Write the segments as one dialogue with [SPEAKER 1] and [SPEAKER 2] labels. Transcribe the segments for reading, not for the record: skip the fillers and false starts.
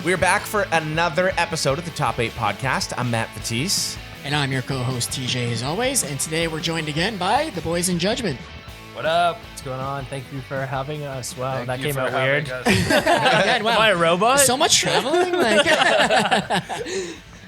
[SPEAKER 1] We're back for another episode of the Top 8 Podcast. I'm Matt Fatisse.
[SPEAKER 2] And I'm your co-host, TJ, as always. And today we're joined again by the boys in Judgment.
[SPEAKER 3] What up? What's going on? Thank you for having us. Wow, that came out weird.
[SPEAKER 2] Again, wow.
[SPEAKER 3] Am I a robot?
[SPEAKER 2] So much traveling?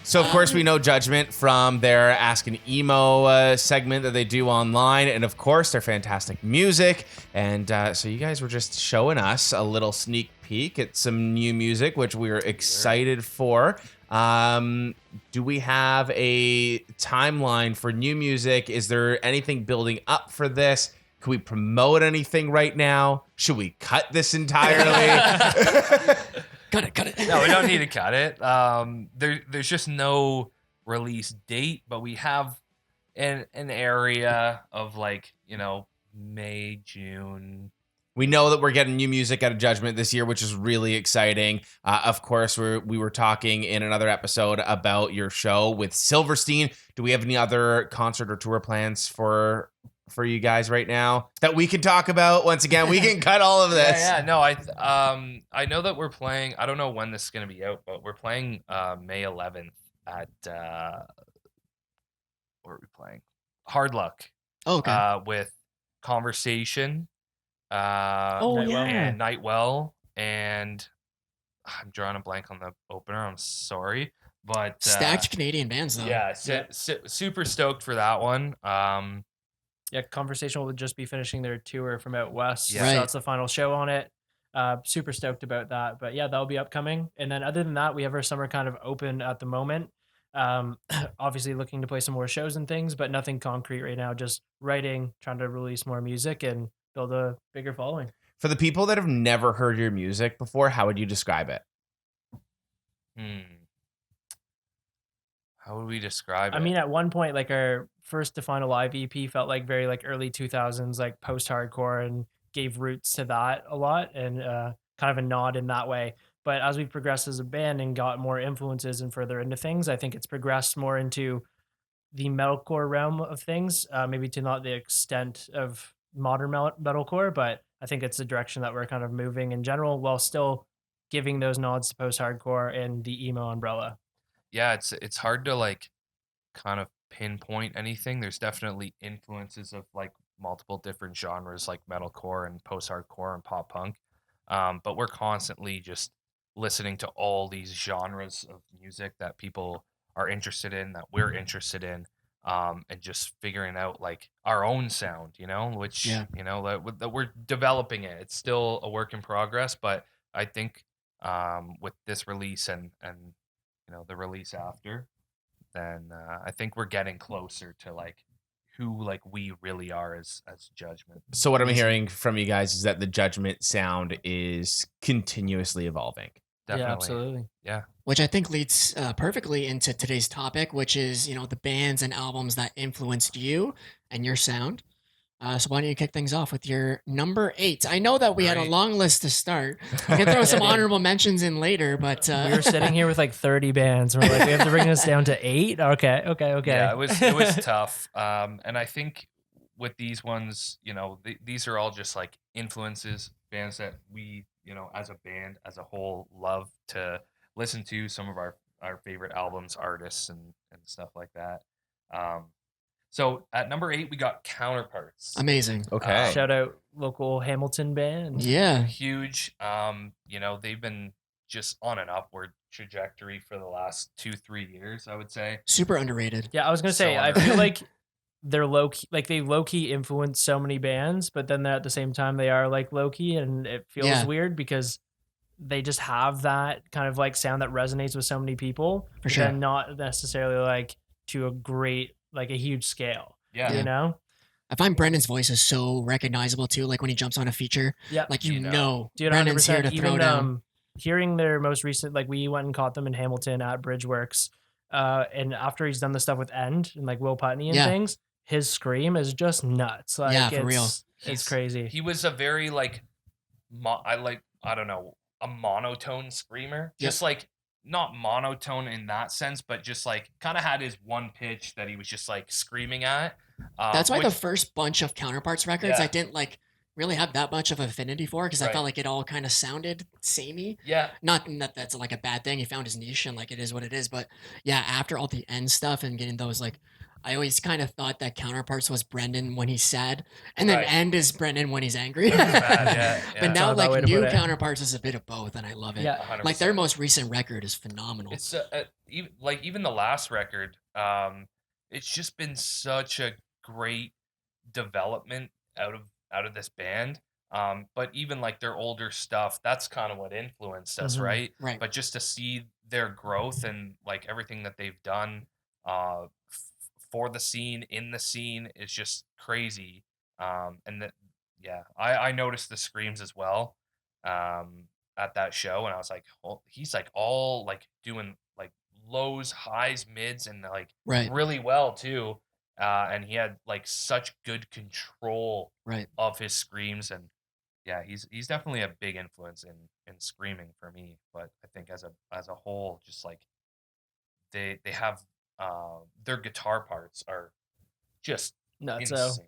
[SPEAKER 1] So, of course, we know Judgment from their Ask an Emo segment that they do online. And, of course, their fantastic music. And so you guys were just showing us a little sneak peek at some new music, which we were excited for. Do we have a timeline for new music? Is there anything building up for this? Can we promote anything right now? Should we cut this entirely?
[SPEAKER 2] Cut it.
[SPEAKER 4] No, we don't need to cut it. There's just no release date, but we have an area of May, June.
[SPEAKER 1] We know that we're getting new music out of Judgment this year, which is really exciting. Of course, we were talking in another episode about your show with Silverstein. Do we have any other concert or tour plans for you guys right now that we can talk about? Once again, we can cut all of this.
[SPEAKER 4] No, I know that we're playing. I don't know when this is going to be out, but we're playing May 11th at where are we playing? Hard Luck.
[SPEAKER 2] Oh, okay.
[SPEAKER 4] With Conversation.
[SPEAKER 2] Yeah.
[SPEAKER 4] And Nightwell, and I'm drawing a blank on the opener. I'm sorry, but
[SPEAKER 2] Stacked Canadian bands, though.
[SPEAKER 4] Yeah, super stoked for that one.
[SPEAKER 3] Conversation will just be finishing their tour from out west.
[SPEAKER 4] Yeah.
[SPEAKER 3] So
[SPEAKER 2] Right.
[SPEAKER 3] that's the final show on it. Super stoked about that. But yeah, that'll be upcoming. And then other than that, we have our summer kind of open at the moment. Obviously looking to play some more shows and things, but nothing concrete right now. Just writing, trying to release more music and build a bigger following.
[SPEAKER 1] For the people that have never heard your music before, how would you describe it?
[SPEAKER 4] How would we describe it?
[SPEAKER 3] I mean, at one point, like our first To Find a Live EP felt like very like early 2000s, like post-hardcore, and gave roots to that a lot and kind of a nod in that way. But as we've progressed as a band and got more influences and further into things, I think it's progressed more into the metalcore realm of things, maybe to not the extent of modern metalcore, but I think it's the direction that we're kind of moving in general while still giving those nods to post-hardcore and the emo umbrella.
[SPEAKER 4] Yeah, it's hard to kind of pinpoint anything. There's definitely influences of multiple different genres like metalcore and post-hardcore and pop punk. But we're constantly just listening to all these genres of music that people are interested in, that we're interested in, and just figuring out our own sound, which, that we're developing it. It's still a work in progress, but I think with this release and the release after, then I think we're getting closer to who we really are as Judgment.
[SPEAKER 1] So what I'm hearing from you guys is that the Judgment sound is continuously evolving.
[SPEAKER 4] Definitely.
[SPEAKER 3] Yeah, absolutely.
[SPEAKER 4] Yeah.
[SPEAKER 2] Which I think leads perfectly into today's topic, which is, the bands and albums that influenced you and your sound. So why don't you kick things off with your number 8? I know that we had a long list to start. We can throw some honorable mentions in later, but
[SPEAKER 3] we were sitting here with 30 bands. And we're like, we have to bring this down to 8. Okay.
[SPEAKER 4] Yeah, it was tough. And I think with these ones, these are all just influences, bands that we, as a band as a whole, love to listen to, some of our favorite albums, artists, and stuff like that. So at number 8, we got Counterparts.
[SPEAKER 2] amazing.
[SPEAKER 1] Okay.
[SPEAKER 3] Shout out local Hamilton band.
[SPEAKER 2] Yeah.
[SPEAKER 4] Huge. They've been just on an upward trajectory for the last 2-3 years, I would say.
[SPEAKER 2] Super underrated.
[SPEAKER 3] Yeah, I was gonna say,
[SPEAKER 4] So
[SPEAKER 3] I feel like they're low key, they low key influence so many bands, but then at the same time they are low key, and it feels weird because they just have that kind of sound that resonates with so many people,
[SPEAKER 2] For sure.
[SPEAKER 3] and not necessarily to a great a huge scale.
[SPEAKER 4] Yeah.
[SPEAKER 2] I find Brendan's voice is so recognizable too. When he jumps on a feature,
[SPEAKER 3] Yeah,
[SPEAKER 2] dude,
[SPEAKER 3] dude,
[SPEAKER 2] Brendan's here
[SPEAKER 3] 100%.
[SPEAKER 2] to throw
[SPEAKER 3] Even
[SPEAKER 2] down.
[SPEAKER 3] hearing their most recent, we went and caught them in Hamilton at Bridgeworks, and after he's done the stuff with End and Will Putney and things, his scream is just nuts.
[SPEAKER 2] For real.
[SPEAKER 3] It's crazy.
[SPEAKER 4] He was a very I don't know, a monotone screamer.
[SPEAKER 2] Yep.
[SPEAKER 4] Just not monotone in that sense, but just kind of had his one pitch that he was just screaming at.
[SPEAKER 2] That's why the first bunch of Counterparts records,
[SPEAKER 4] Yeah.
[SPEAKER 2] I didn't really have that much of affinity for, because I
[SPEAKER 4] Right.
[SPEAKER 2] felt like it all kind of sounded samey.
[SPEAKER 4] Yeah.
[SPEAKER 2] Not that that's like a bad thing. He found his niche and like it is what it is. But yeah, after all the end stuff and getting those like, I always kind of thought that Counterparts was Brendan when he's sad, and then
[SPEAKER 4] Right.
[SPEAKER 2] End is Brendan when he's angry.
[SPEAKER 4] Bad, yeah,
[SPEAKER 2] But
[SPEAKER 4] yeah.
[SPEAKER 2] now
[SPEAKER 3] Not a bad way
[SPEAKER 2] like
[SPEAKER 3] to put
[SPEAKER 2] new
[SPEAKER 3] it.
[SPEAKER 2] Counterparts is a bit of both, and I love it.
[SPEAKER 3] Yeah.
[SPEAKER 4] 100%.
[SPEAKER 2] Like their most recent record is phenomenal.
[SPEAKER 4] It's even the last record. It's just been such a great development out of this band. But even like their older stuff, that's kind of what influenced us,
[SPEAKER 3] Mhm.
[SPEAKER 4] right?
[SPEAKER 2] Right.
[SPEAKER 4] But just to see their growth and like everything that they've done for the scene, in the scene, is just crazy. And that, yeah, I noticed the screams as well. At that show, and I was like, oh, he's like all like doing like lows, highs, mids, and like
[SPEAKER 2] Right.
[SPEAKER 4] really well too. And he had like such good control
[SPEAKER 2] Right.
[SPEAKER 4] of his screams, and yeah, he's definitely a big influence in screaming for me. But I think as a whole, just like they have their guitar parts are just
[SPEAKER 3] Nuts.
[SPEAKER 4] insane.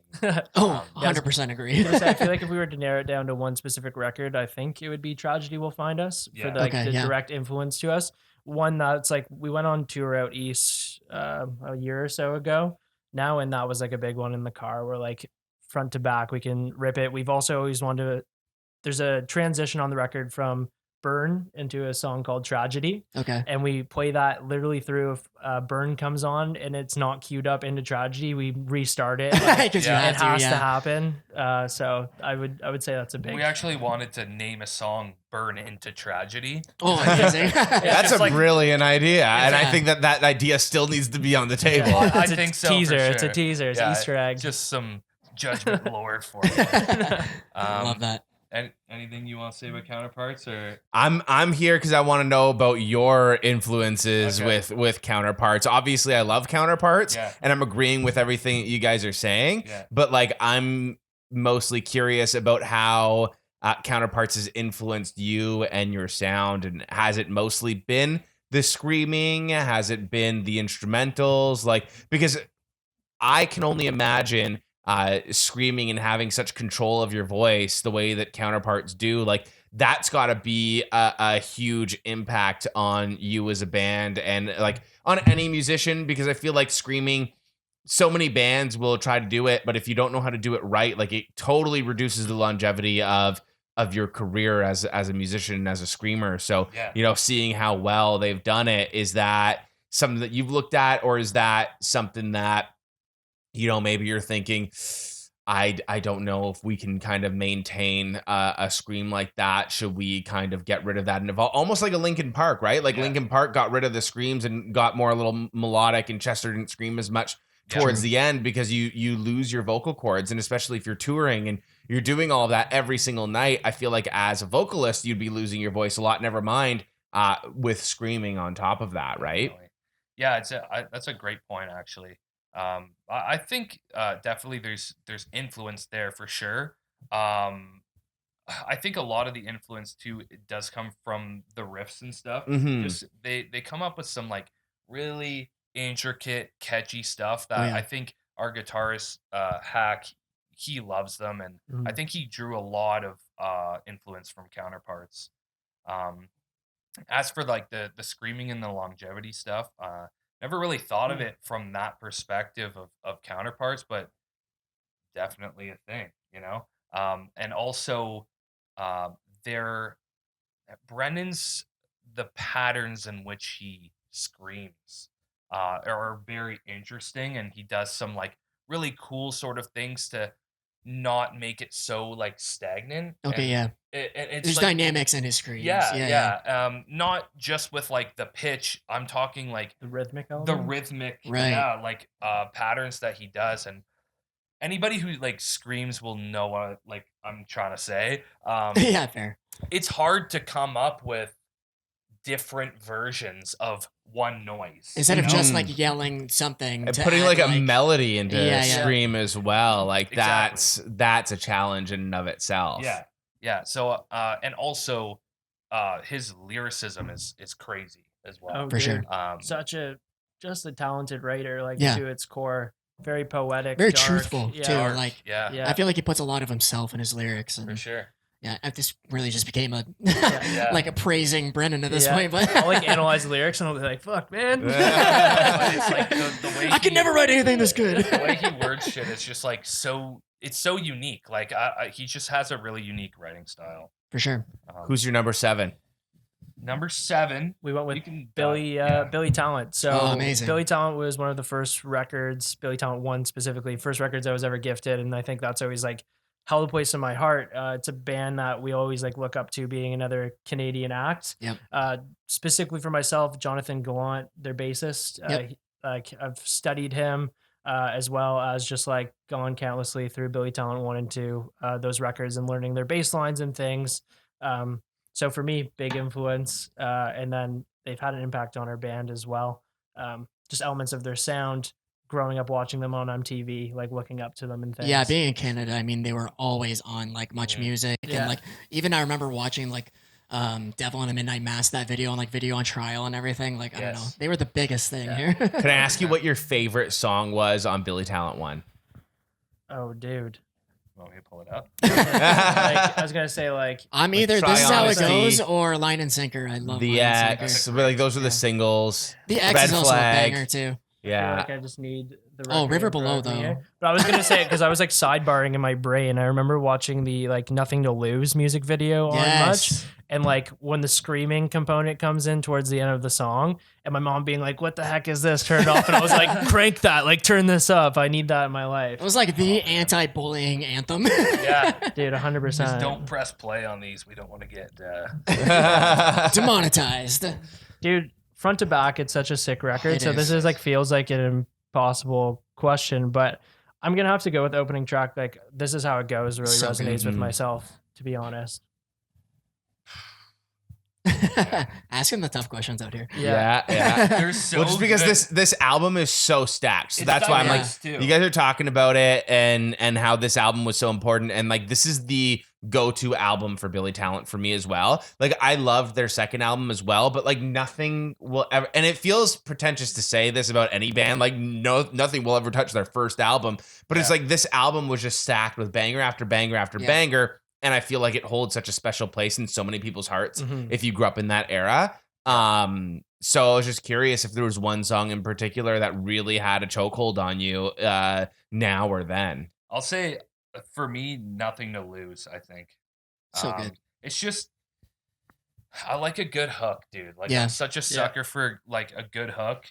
[SPEAKER 2] Oh,
[SPEAKER 4] Um,
[SPEAKER 2] 100% agree.
[SPEAKER 3] I feel like if we were to narrow it down to one specific record, I think it would be Tragedy Will Find Us for
[SPEAKER 4] Yeah.
[SPEAKER 3] like
[SPEAKER 2] Okay,
[SPEAKER 3] the
[SPEAKER 2] yeah.
[SPEAKER 3] direct influence to us. One that's like we went on tour out east a year or so ago now, and that was like a big one in the car. We're like front to back, we can rip it. We've also always wanted to. There's a transition on the record from Burn into a song called Tragedy.
[SPEAKER 2] Okay.
[SPEAKER 3] And we play that literally through if Burn comes on and it's not queued up into Tragedy, we restart it. Like,
[SPEAKER 2] Because
[SPEAKER 4] Yeah.
[SPEAKER 2] you
[SPEAKER 3] it
[SPEAKER 2] had to,
[SPEAKER 3] has
[SPEAKER 2] yeah.
[SPEAKER 3] to happen. So I would say that's a big.
[SPEAKER 4] we actually wanted to name a song "Burn Into Tragedy."
[SPEAKER 2] Oh, amazing.
[SPEAKER 1] That's
[SPEAKER 4] just
[SPEAKER 1] a
[SPEAKER 4] like-
[SPEAKER 1] brilliant idea, and I
[SPEAKER 2] Yeah.
[SPEAKER 1] think that idea still needs to be on the table.
[SPEAKER 4] Yeah. I
[SPEAKER 3] It's a
[SPEAKER 4] think so,
[SPEAKER 3] teaser.
[SPEAKER 4] for
[SPEAKER 3] It's a
[SPEAKER 4] sure.
[SPEAKER 3] teaser. It's
[SPEAKER 4] Yeah,
[SPEAKER 3] Easter egg.
[SPEAKER 4] Just some Judgement lore for you.
[SPEAKER 2] I love that.
[SPEAKER 4] And anything you want to say about Counterparts, or
[SPEAKER 1] I'm here because I want to know about your influences
[SPEAKER 4] Okay.
[SPEAKER 1] with Counterparts. Obviously, I love Counterparts,
[SPEAKER 4] Yeah.
[SPEAKER 1] and I'm agreeing with everything that you guys are saying.
[SPEAKER 4] Yeah.
[SPEAKER 1] But like, I'm mostly curious about how Counterparts has influenced you and your sound, and has it mostly been the screaming? Has it been the instrumentals? Like, because I can only imagine screaming and having such control of your voice the way that Counterparts do. Like, that's got to be a huge impact on you as a band, and like on any musician, because I feel like screaming, so many bands will try to do it, but if you don't know how to do it right, like, it totally reduces the longevity of your career as a musician, as a screamer. So,
[SPEAKER 4] Yeah.
[SPEAKER 1] you know, seeing how well they've done it, is that something that you've looked at, or is that something that, you know, maybe you're thinking, I don't know if we can kind of maintain a scream like that. Should we kind of get rid of that and evolve? Almost like a Linkin Park, right? Like,
[SPEAKER 4] Yeah.
[SPEAKER 1] Linkin Park got rid of the screams and got more a little melodic, and Chester didn't scream as much
[SPEAKER 4] Yeah.
[SPEAKER 1] towards the end, because you lose your vocal cords. And especially if you're touring and you're doing all of that every single night, I feel like as a vocalist, you'd be losing your voice a lot. Never mind with screaming on top of that, right?
[SPEAKER 4] Definitely. Yeah, that's a great point, actually. I think definitely there's influence there for sure. I think a lot of the influence too, it does come from the riffs and stuff.
[SPEAKER 1] Mhm.
[SPEAKER 4] Just they come up with some like really intricate, catchy stuff that
[SPEAKER 2] Oh, yeah.
[SPEAKER 4] I think our guitarist Hack, he loves them, and I
[SPEAKER 3] Mhm.
[SPEAKER 4] think he drew a lot of influence from Counterparts. Um, as for like the screaming and the longevity stuff, never really thought of it from that perspective of Counterparts, but definitely a thing, you know. And also, uh, there Brennan's the patterns in which he screams are very interesting, and he does some like really cool sort of things to not make it so like stagnant.
[SPEAKER 2] Okay,
[SPEAKER 4] and
[SPEAKER 2] yeah.
[SPEAKER 4] it's
[SPEAKER 2] There's
[SPEAKER 4] like,
[SPEAKER 2] dynamics in his screams.
[SPEAKER 4] yeah,
[SPEAKER 2] Yeah.
[SPEAKER 4] not just with like the pitch. I'm talking like
[SPEAKER 3] The rhythmic
[SPEAKER 4] the
[SPEAKER 3] element.
[SPEAKER 4] rhythmic,
[SPEAKER 2] Right.
[SPEAKER 4] yeah, like patterns that he does, and anybody who like screams will know what like I'm trying to say.
[SPEAKER 2] Yeah, fair.
[SPEAKER 4] It's hard to come up with different versions of one noise.
[SPEAKER 2] Instead
[SPEAKER 4] you
[SPEAKER 2] of
[SPEAKER 4] know?
[SPEAKER 2] just like yelling something,
[SPEAKER 1] And
[SPEAKER 2] to
[SPEAKER 1] putting
[SPEAKER 2] add,
[SPEAKER 1] like a melody into
[SPEAKER 2] Yeah, yeah.
[SPEAKER 1] scream as well, like
[SPEAKER 4] Exactly.
[SPEAKER 1] that's a challenge in and of itself.
[SPEAKER 4] Yeah. So and also his lyricism is crazy as well.
[SPEAKER 3] Oh,
[SPEAKER 2] For
[SPEAKER 3] dude.
[SPEAKER 2] sure.
[SPEAKER 3] Just a talented writer, like
[SPEAKER 2] Yeah.
[SPEAKER 3] to its core. very poetic,
[SPEAKER 2] Very
[SPEAKER 3] dark,
[SPEAKER 2] truthful
[SPEAKER 3] yeah.
[SPEAKER 2] too.
[SPEAKER 4] Dark,
[SPEAKER 2] Like
[SPEAKER 4] yeah,
[SPEAKER 2] I feel like he puts a lot of himself in his lyrics,
[SPEAKER 4] for
[SPEAKER 2] and
[SPEAKER 4] sure.
[SPEAKER 2] yeah, this really just became a
[SPEAKER 3] Yeah.
[SPEAKER 2] like a praising Brendan at this
[SPEAKER 3] Yeah.
[SPEAKER 2] point. But
[SPEAKER 3] I'll like analyze the lyrics and I'll be like, "Fuck, man."
[SPEAKER 4] But it's like the way
[SPEAKER 2] I could never write anything this good.
[SPEAKER 4] the way he words shit is just like it's so unique. Like he just has a really unique writing style.
[SPEAKER 2] For sure.
[SPEAKER 1] Who's your number 7?
[SPEAKER 4] Number 7?
[SPEAKER 3] We went
[SPEAKER 4] You
[SPEAKER 3] with
[SPEAKER 4] can
[SPEAKER 3] Billy Talent. So
[SPEAKER 2] Oh, amazing.
[SPEAKER 3] Billy Talent was one of the first records, Billy Talent 1 specifically, first records I was ever gifted. And I think that's always like held a place in my heart. It's a band that we always like look up to being another Canadian act.
[SPEAKER 2] Yep.
[SPEAKER 3] Specifically for myself, Jonathan Gallant, their bassist.
[SPEAKER 2] Yep.
[SPEAKER 3] Like I've studied him as well as just like gone countlessly through Billy Talent 1 and 2, those records and learning their bass lines and things. So for me, big influence. And then they've had an impact on our band as well. Just elements of their sound, growing up watching them on MTV, like looking up to them and things.
[SPEAKER 2] Yeah, being in Canada, I mean, they were always on like Much Music,
[SPEAKER 3] Yeah.
[SPEAKER 2] and like even I remember watching like Devil in a Midnight Mass, that video on like Video on Trial and everything. Like I don't know,
[SPEAKER 4] Yes.
[SPEAKER 2] they were the biggest thing here.
[SPEAKER 1] Can I ask you what your favorite song was on Billy Talent 1?
[SPEAKER 3] Oh, dude.
[SPEAKER 4] Want me to pull it up?
[SPEAKER 3] Like, I was gonna say like
[SPEAKER 2] I'm either
[SPEAKER 1] Try
[SPEAKER 2] This Is How It
[SPEAKER 1] Honesty.
[SPEAKER 2] Goes or Line and Sinker. I love
[SPEAKER 1] The
[SPEAKER 2] Line and
[SPEAKER 1] X,
[SPEAKER 2] Sinker.
[SPEAKER 1] like those were
[SPEAKER 2] Yeah.
[SPEAKER 1] the singles.
[SPEAKER 2] The X
[SPEAKER 1] Red
[SPEAKER 2] is also
[SPEAKER 1] Flag.
[SPEAKER 2] a banger too.
[SPEAKER 3] I feel
[SPEAKER 1] Yeah.
[SPEAKER 3] like I just need the
[SPEAKER 2] Oh,
[SPEAKER 3] record
[SPEAKER 2] River
[SPEAKER 3] in
[SPEAKER 2] Below,
[SPEAKER 3] front of me
[SPEAKER 2] though.
[SPEAKER 3] here. But I was gonna say it because I was like sidebarring in my brain. I remember watching the like Nothing to Lose music video on Much,
[SPEAKER 2] Yes.
[SPEAKER 3] and like when the screaming component comes in towards the end of the song, and my mom being like, "What the heck is this?" Turn it off, and I was like, "Crank that! Like turn this up! I need that in my life."
[SPEAKER 2] It was like the anti-bullying anthem.
[SPEAKER 4] Yeah.
[SPEAKER 3] Dude, 100%.
[SPEAKER 4] Just don't press play on these. We don't want to get
[SPEAKER 2] Demonetized.
[SPEAKER 3] Dude, front to back, it's such a sick record.
[SPEAKER 2] It
[SPEAKER 3] So this
[SPEAKER 2] is.
[SPEAKER 3] is like feels like an impossible question, but I'm gonna have to go with the opening track. Like This Is How It Goes really
[SPEAKER 2] So
[SPEAKER 3] resonates
[SPEAKER 2] good.
[SPEAKER 3] with
[SPEAKER 1] Mhm.
[SPEAKER 3] myself, to be honest.
[SPEAKER 2] Asking the tough questions out here.
[SPEAKER 1] Yeah.
[SPEAKER 4] They're so
[SPEAKER 1] Well, just because
[SPEAKER 4] good.
[SPEAKER 1] this album is so stacked, so
[SPEAKER 4] It's
[SPEAKER 1] that's why I'm like,
[SPEAKER 4] diverse, too.
[SPEAKER 1] you guys are talking about it and how this album was so important, and like this is the go-to album for Billy Talent for me as well. Like I loved their second album as well, but like nothing will ever, and it feels pretentious to say this about any band, like nothing will ever touch their first album, but it's
[SPEAKER 4] Yeah.
[SPEAKER 1] like this album was just stacked with banger after banger after
[SPEAKER 2] Yeah.
[SPEAKER 1] banger, and I feel like it holds such a special place in so many people's hearts
[SPEAKER 3] Mhm.
[SPEAKER 1] if you grew up in that era. So I was just curious if there was one song in particular that really had a chokehold on you, now or then.
[SPEAKER 4] I'll say for me, Nothing to Lose, I think.
[SPEAKER 2] So good.
[SPEAKER 4] It's just I like a good hook, dude. Like
[SPEAKER 2] Yeah.
[SPEAKER 4] I'm such a sucker for like a good hook.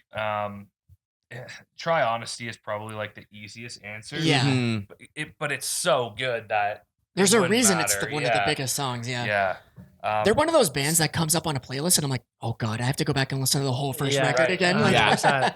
[SPEAKER 4] Try Honesty is probably like the easiest answer.
[SPEAKER 2] Yeah.
[SPEAKER 1] Mhm.
[SPEAKER 4] But it's so good that
[SPEAKER 2] There's
[SPEAKER 4] it
[SPEAKER 2] a
[SPEAKER 4] wouldn't
[SPEAKER 2] reason it's
[SPEAKER 4] matter.
[SPEAKER 2] one of the biggest songs. Yeah.
[SPEAKER 4] Yeah.
[SPEAKER 2] They're one of those bands that comes up on a playlist and I'm like, oh God, I have to go back and listen to the whole first
[SPEAKER 3] Yeah,
[SPEAKER 2] record
[SPEAKER 4] right.
[SPEAKER 2] again.
[SPEAKER 3] Yeah.
[SPEAKER 2] Like,
[SPEAKER 3] 100%.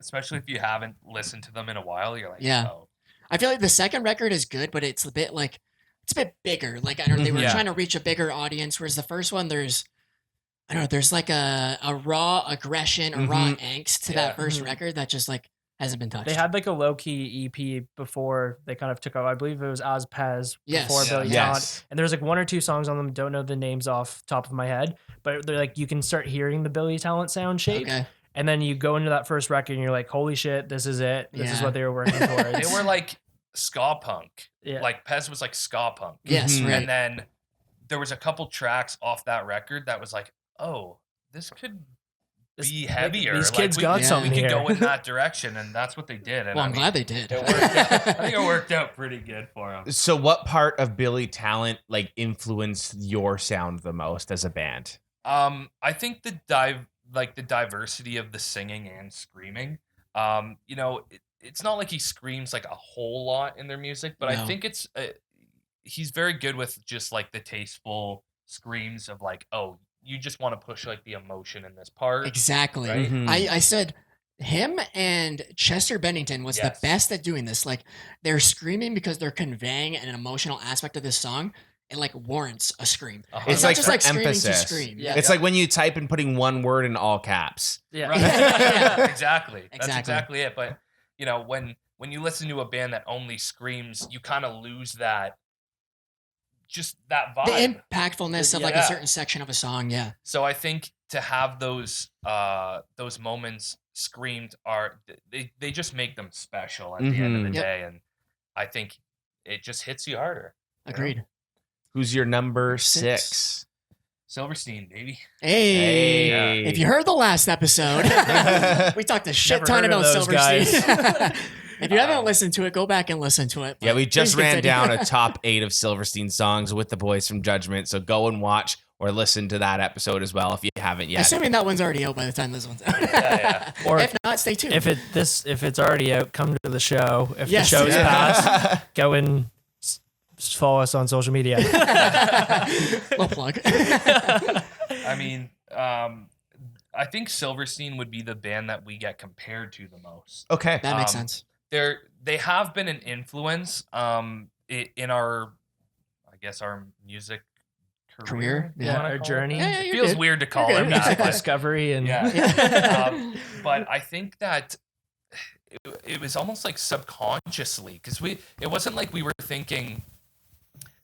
[SPEAKER 4] Especially if you haven't listened to them in a while, you're like,
[SPEAKER 2] Yeah.
[SPEAKER 4] oh.
[SPEAKER 2] I feel like the second record is good, but it's a bit like, it's a bit bigger. Like, I don't know, they were
[SPEAKER 4] Yeah.
[SPEAKER 2] trying to reach a bigger audience, whereas the first one, I don't know, there's like a raw aggression, a raw angst to that first
[SPEAKER 3] Mhm.
[SPEAKER 2] record that just like hasn't been touched.
[SPEAKER 3] They had like a low key EP before they kind of took off. I believe it was As Pez
[SPEAKER 2] Yes.
[SPEAKER 3] before Billy
[SPEAKER 4] Yeah.
[SPEAKER 3] Talent.
[SPEAKER 1] Yes.
[SPEAKER 3] And there's like one or two songs on them. Don't know the names off top of my head, but they're like you can start hearing the Billy Talent sound shape.
[SPEAKER 2] Okay.
[SPEAKER 3] And then you go into that first record and you're like, holy shit, this is it. This is
[SPEAKER 2] Yeah.
[SPEAKER 3] what they were working towards.
[SPEAKER 4] They were like ska punk.
[SPEAKER 3] Yeah.
[SPEAKER 4] Like Pez was like ska punk.
[SPEAKER 2] Yes,
[SPEAKER 1] Mhm.
[SPEAKER 2] right.
[SPEAKER 4] And then there was a couple tracks off that record that was like, oh, this could
[SPEAKER 3] This-
[SPEAKER 4] be
[SPEAKER 3] like,
[SPEAKER 4] heavier.
[SPEAKER 3] These
[SPEAKER 4] Like,
[SPEAKER 3] kids
[SPEAKER 4] we-
[SPEAKER 3] got
[SPEAKER 2] Yeah.
[SPEAKER 3] something
[SPEAKER 4] We could
[SPEAKER 3] here.
[SPEAKER 4] go in that direction, and that's what they did. And
[SPEAKER 2] Well,
[SPEAKER 4] I
[SPEAKER 2] I'm
[SPEAKER 4] mean,
[SPEAKER 2] glad they did.
[SPEAKER 4] it worked out. I think it worked out pretty good for them.
[SPEAKER 1] So what part of Billy Talent like influenced your sound the most as a band?
[SPEAKER 4] I think the diversity of the singing and screaming. It's not like he screams like a whole lot in their music, but I
[SPEAKER 2] No.
[SPEAKER 4] think he's very good with just like the tasteful screams of like, oh, you just want to push like the emotion in this part.
[SPEAKER 2] Exactly.
[SPEAKER 4] Right?
[SPEAKER 1] Mhm.
[SPEAKER 2] I said him and Chester Bennington was
[SPEAKER 4] Yes.
[SPEAKER 2] the best at doing this. Like they're screaming because they're conveying an emotional aspect of this song. It like warrants a scream.
[SPEAKER 4] Uh-huh.
[SPEAKER 1] It's
[SPEAKER 2] not
[SPEAKER 1] like
[SPEAKER 2] just
[SPEAKER 1] for
[SPEAKER 2] like screaming
[SPEAKER 1] emphasis.
[SPEAKER 2] to scream.
[SPEAKER 3] Yeah.
[SPEAKER 1] It's like when you type and putting one word in all caps.
[SPEAKER 3] Yeah.
[SPEAKER 4] Right.
[SPEAKER 2] Yeah.
[SPEAKER 4] Exactly. That's
[SPEAKER 2] Exactly.
[SPEAKER 4] exactly it. But when you listen to a band that only screams, you kind of lose that vibe.
[SPEAKER 2] The impactfulness of like a
[SPEAKER 4] Yeah.
[SPEAKER 2] certain section of a song. Yeah.
[SPEAKER 4] So I think to have those moments screamed are they just make them special at the end of the
[SPEAKER 2] Yep.
[SPEAKER 4] day, and I think it just hits you harder. you know?
[SPEAKER 2] Agreed.
[SPEAKER 1] Who's your number
[SPEAKER 2] Six.
[SPEAKER 1] 6?
[SPEAKER 4] Silverstein, baby.
[SPEAKER 2] Hey.
[SPEAKER 1] Hey.
[SPEAKER 2] If you heard the last episode, we talked a shit
[SPEAKER 3] Never
[SPEAKER 2] ton
[SPEAKER 3] heard of
[SPEAKER 2] about
[SPEAKER 3] those
[SPEAKER 2] Silverstein. If you haven't listened to it, go back and listen to it.
[SPEAKER 1] Yeah,
[SPEAKER 2] but
[SPEAKER 1] we just
[SPEAKER 2] please
[SPEAKER 1] ran
[SPEAKER 2] continue.
[SPEAKER 1] down a top 8 of Silverstein songs with the boys from Judgment. So go and watch or listen to that episode as well if you haven't yet.
[SPEAKER 2] Assuming that one's already out by the time this one's out.
[SPEAKER 4] Yeah.
[SPEAKER 3] Or
[SPEAKER 2] if not, stay tuned.
[SPEAKER 3] if it's already out, come to the show. If
[SPEAKER 2] Yes.
[SPEAKER 3] the show's
[SPEAKER 2] Yeah.
[SPEAKER 3] passed, go and follow us on social media.
[SPEAKER 2] Little plug.
[SPEAKER 4] I mean, I think Silverstein would be the band that we get compared to the most.
[SPEAKER 1] Okay.
[SPEAKER 2] That makes sense.
[SPEAKER 4] They have been an influence in our, I guess, our music career.
[SPEAKER 2] Yeah.
[SPEAKER 3] Our journey.
[SPEAKER 2] Yeah,
[SPEAKER 4] It
[SPEAKER 2] you're
[SPEAKER 4] feels
[SPEAKER 2] good.
[SPEAKER 4] weird to call
[SPEAKER 2] You're
[SPEAKER 4] it
[SPEAKER 2] good.
[SPEAKER 3] Music
[SPEAKER 4] that. but-
[SPEAKER 3] discovery and
[SPEAKER 4] Yeah. But I think that it was almost like subconsciously because it wasn't like we were thinking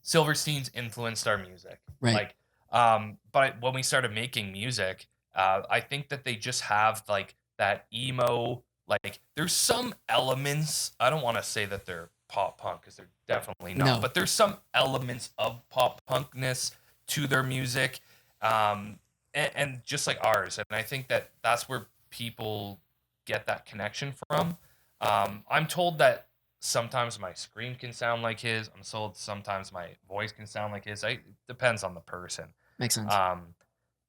[SPEAKER 4] Silverstein's influenced our music.
[SPEAKER 2] Right.
[SPEAKER 4] Like, but when we started making music, I think that they just have like that emo, like there's some elements, I don't want to say that they're pop punk because they're definitely not,
[SPEAKER 2] No.
[SPEAKER 4] but there's some elements of pop punkness to their music. And just like ours. And I think that that's where people get that connection from. I'm told that sometimes my scream can sound like his. I'm told sometimes my voice can sound like his. It depends on the person.
[SPEAKER 2] Makes sense.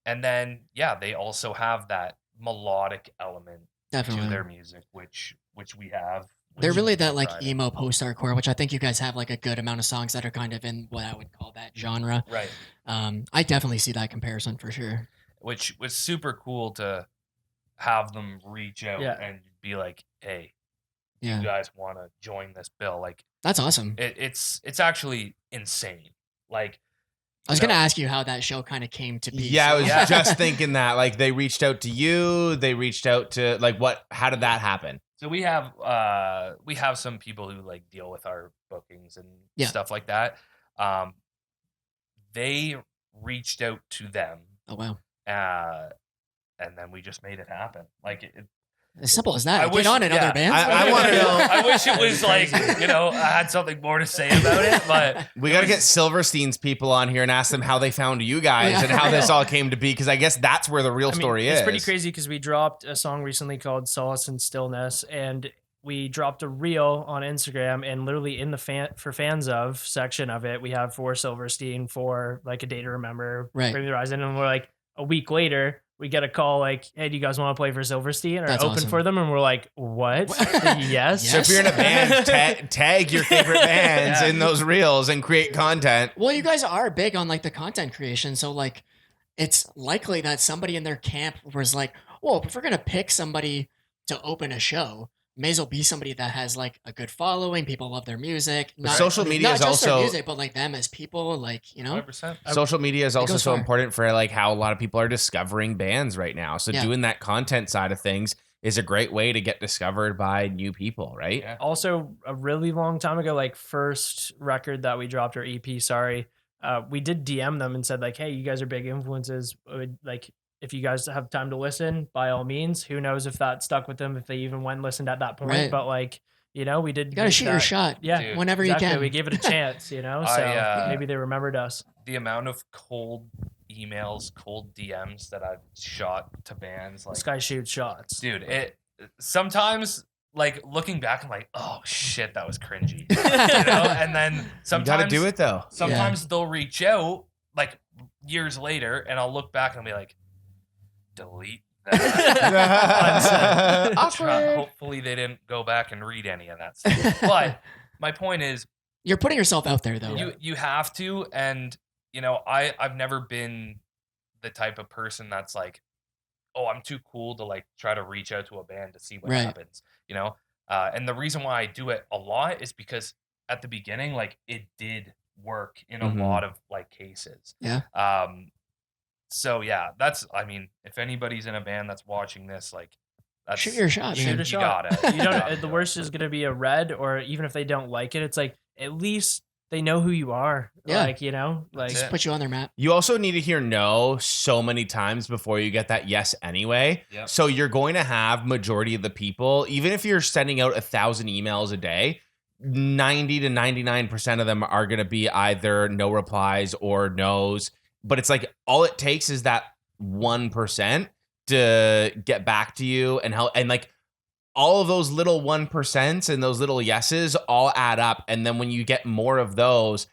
[SPEAKER 4] And then, yeah, they also have that melodic element
[SPEAKER 2] Definitely.
[SPEAKER 4] to their music, which we have.
[SPEAKER 2] They're
[SPEAKER 4] which
[SPEAKER 2] really
[SPEAKER 4] we
[SPEAKER 2] that like
[SPEAKER 4] pride in.
[SPEAKER 2] emo post-hardcore, which I think you guys have like a good amount of songs that are kind of in what I would call that genre.
[SPEAKER 4] Right.
[SPEAKER 2] I definitely see that comparison for sure.
[SPEAKER 4] Which was super cool to have them reach out
[SPEAKER 3] Yeah.
[SPEAKER 4] and be like, hey,
[SPEAKER 2] Yeah,
[SPEAKER 4] you guys want to join this bill? Like,
[SPEAKER 2] that's awesome.
[SPEAKER 4] it's actually insane. Like,
[SPEAKER 2] I was
[SPEAKER 4] you
[SPEAKER 2] gonna
[SPEAKER 4] know,
[SPEAKER 2] ask you how that show kind of came to be.
[SPEAKER 1] Yeah, I
[SPEAKER 2] so-
[SPEAKER 1] was
[SPEAKER 4] Yeah.
[SPEAKER 1] just thinking that. Like, they reached out to you. They reached out to, like, how did that happen?
[SPEAKER 4] So we have some people who like deal with our bookings and
[SPEAKER 2] Yeah.
[SPEAKER 4] stuff like that. They reached out to them,
[SPEAKER 2] Oh wow,
[SPEAKER 4] and then we just made it happen. Like
[SPEAKER 2] as simple as that.
[SPEAKER 4] I
[SPEAKER 2] Get
[SPEAKER 4] wish-
[SPEAKER 2] on it,
[SPEAKER 4] yeah.
[SPEAKER 2] other bands.
[SPEAKER 1] I wanna know-
[SPEAKER 4] I wish it was like I had something more to say about it, but
[SPEAKER 1] We got to get Silverstein's people on here and ask them how they found you guys
[SPEAKER 2] Yeah.
[SPEAKER 1] and how this all came to be, because I guess that's where the real story is.
[SPEAKER 3] It's pretty crazy because we dropped a song recently called Solace and Stillness, and we dropped a reel on Instagram, and literally in the for fans of section of it, we have for Silverstein, for like a day to remember,
[SPEAKER 2] Right.
[SPEAKER 3] Bring the Horizon, and we're like a week later, we get a call like, hey, do you guys want to play for Silverstein or
[SPEAKER 2] That's
[SPEAKER 3] open
[SPEAKER 2] awesome.
[SPEAKER 3] for them? And we're like, what? Yes.
[SPEAKER 1] So if you're in a band, tag your favorite bands
[SPEAKER 4] Yeah.
[SPEAKER 1] in those reels and create content.
[SPEAKER 2] Well, you guys are big on like the content creation, so like it's likely that somebody in their camp was like, well, if we're gonna pick somebody to open a show, may as well be somebody that has like a good following. People love their music. Not,
[SPEAKER 1] social media
[SPEAKER 2] not
[SPEAKER 1] is
[SPEAKER 2] just their
[SPEAKER 1] also-
[SPEAKER 2] music, but like them as people. Like, you know,
[SPEAKER 4] 100%.
[SPEAKER 1] Social media is also
[SPEAKER 2] goes
[SPEAKER 1] so
[SPEAKER 2] far.
[SPEAKER 1] important for like how a lot of people are discovering bands right now. So
[SPEAKER 2] Yeah.
[SPEAKER 1] doing that content side of things is a great way to get discovered by new people, right?
[SPEAKER 4] Yeah.
[SPEAKER 3] Also, a really long time ago, like first record that we dropped, our EP, sorry, we did DM them and said like, hey, you guys are big influences. Like, if you guys have time to listen, by all means. Who knows if that stuck with them, if they even went and listened at that point.
[SPEAKER 2] Right.
[SPEAKER 3] But like, you know, we did.
[SPEAKER 2] you gotta
[SPEAKER 3] make
[SPEAKER 2] shoot your
[SPEAKER 3] that-
[SPEAKER 2] shot.
[SPEAKER 3] Yeah,
[SPEAKER 4] Dude.
[SPEAKER 2] Whenever
[SPEAKER 3] exactly.
[SPEAKER 2] you can.
[SPEAKER 3] We gave it a chance, you know. So maybe they remembered us.
[SPEAKER 4] The amount of cold emails, cold DMs that I've shot to bands, like
[SPEAKER 3] This guy shoots shots.
[SPEAKER 4] dude, it sometimes like looking back, I'm like, oh shit, that was cringy, you know. And then
[SPEAKER 1] You
[SPEAKER 4] sometimes
[SPEAKER 1] got to do it though.
[SPEAKER 4] Sometimes they'll reach out like years later, and I'll look back and I'll be like, delete that.
[SPEAKER 1] Awkward.
[SPEAKER 4] Hopefully they didn't go back and read any of that stuff. But my point is,
[SPEAKER 2] You're putting yourself out there though.
[SPEAKER 4] you have to, and you know, I've never been the type of person that's like, oh, I'm too cool to like try to reach out to a band to see what
[SPEAKER 2] Right.
[SPEAKER 4] happens, you know. And the reason why I do it a lot is because at the beginning, like it did work in a
[SPEAKER 1] Mhm.
[SPEAKER 4] lot of like cases.
[SPEAKER 2] Yeah.
[SPEAKER 4] So yeah, I mean, if anybody's in a band that's watching this, like, that's
[SPEAKER 2] Shoot your shot,
[SPEAKER 3] Shoot
[SPEAKER 2] man.
[SPEAKER 3] a
[SPEAKER 4] you
[SPEAKER 3] shot.
[SPEAKER 4] got it.
[SPEAKER 3] You don't. The worst is gonna be a red, or even if they don't like it, it's like at least they know who you are.
[SPEAKER 2] Yeah.
[SPEAKER 3] Like, you know, like
[SPEAKER 2] Just
[SPEAKER 4] it.
[SPEAKER 2] put you on their map.
[SPEAKER 1] You also need to hear no so many times before you get that yes anyway.
[SPEAKER 4] Yep.
[SPEAKER 1] So you're going to have majority of the people, even if you're sending out 1,000 emails a day, 90 to 99% of them are going to be either no replies or no's. But it's like all it takes is that 1% to get back to you and help. And like all of those little 1% and those little yeses all add up. And then when you get more of those,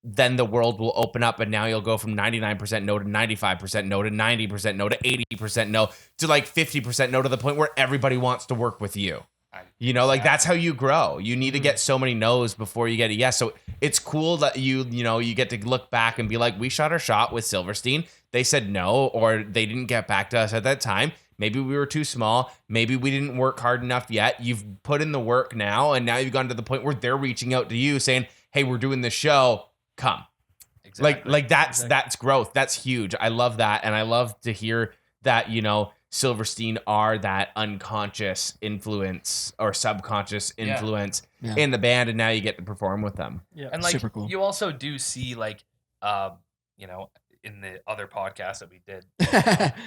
[SPEAKER 1] then the world will open up, and now you'll go from 99% no to 95% no to 90% no to 80% no to like 50% no to the point where everybody wants to work with you. You know, like that's how you grow. You need to get so many no's before you get a yes. So it's cool that you get to look back and be like, we shot our shot with Silverstein. They said no, or they didn't get back to us at that time. Maybe we were too small. Maybe we didn't work hard enough yet. You've put in the work now, and now you've gotten to the point where they're reaching out to you saying, hey, we're doing this show. Come.
[SPEAKER 4] Exactly.
[SPEAKER 1] Like that's growth. That's huge. I love that. And I love to hear that, Silverstein are that unconscious influence or subconscious influence in the band, and now you get to perform with them.
[SPEAKER 3] yeah.
[SPEAKER 4] And like
[SPEAKER 2] Super cool.
[SPEAKER 4] you also do see like in the other podcast that we did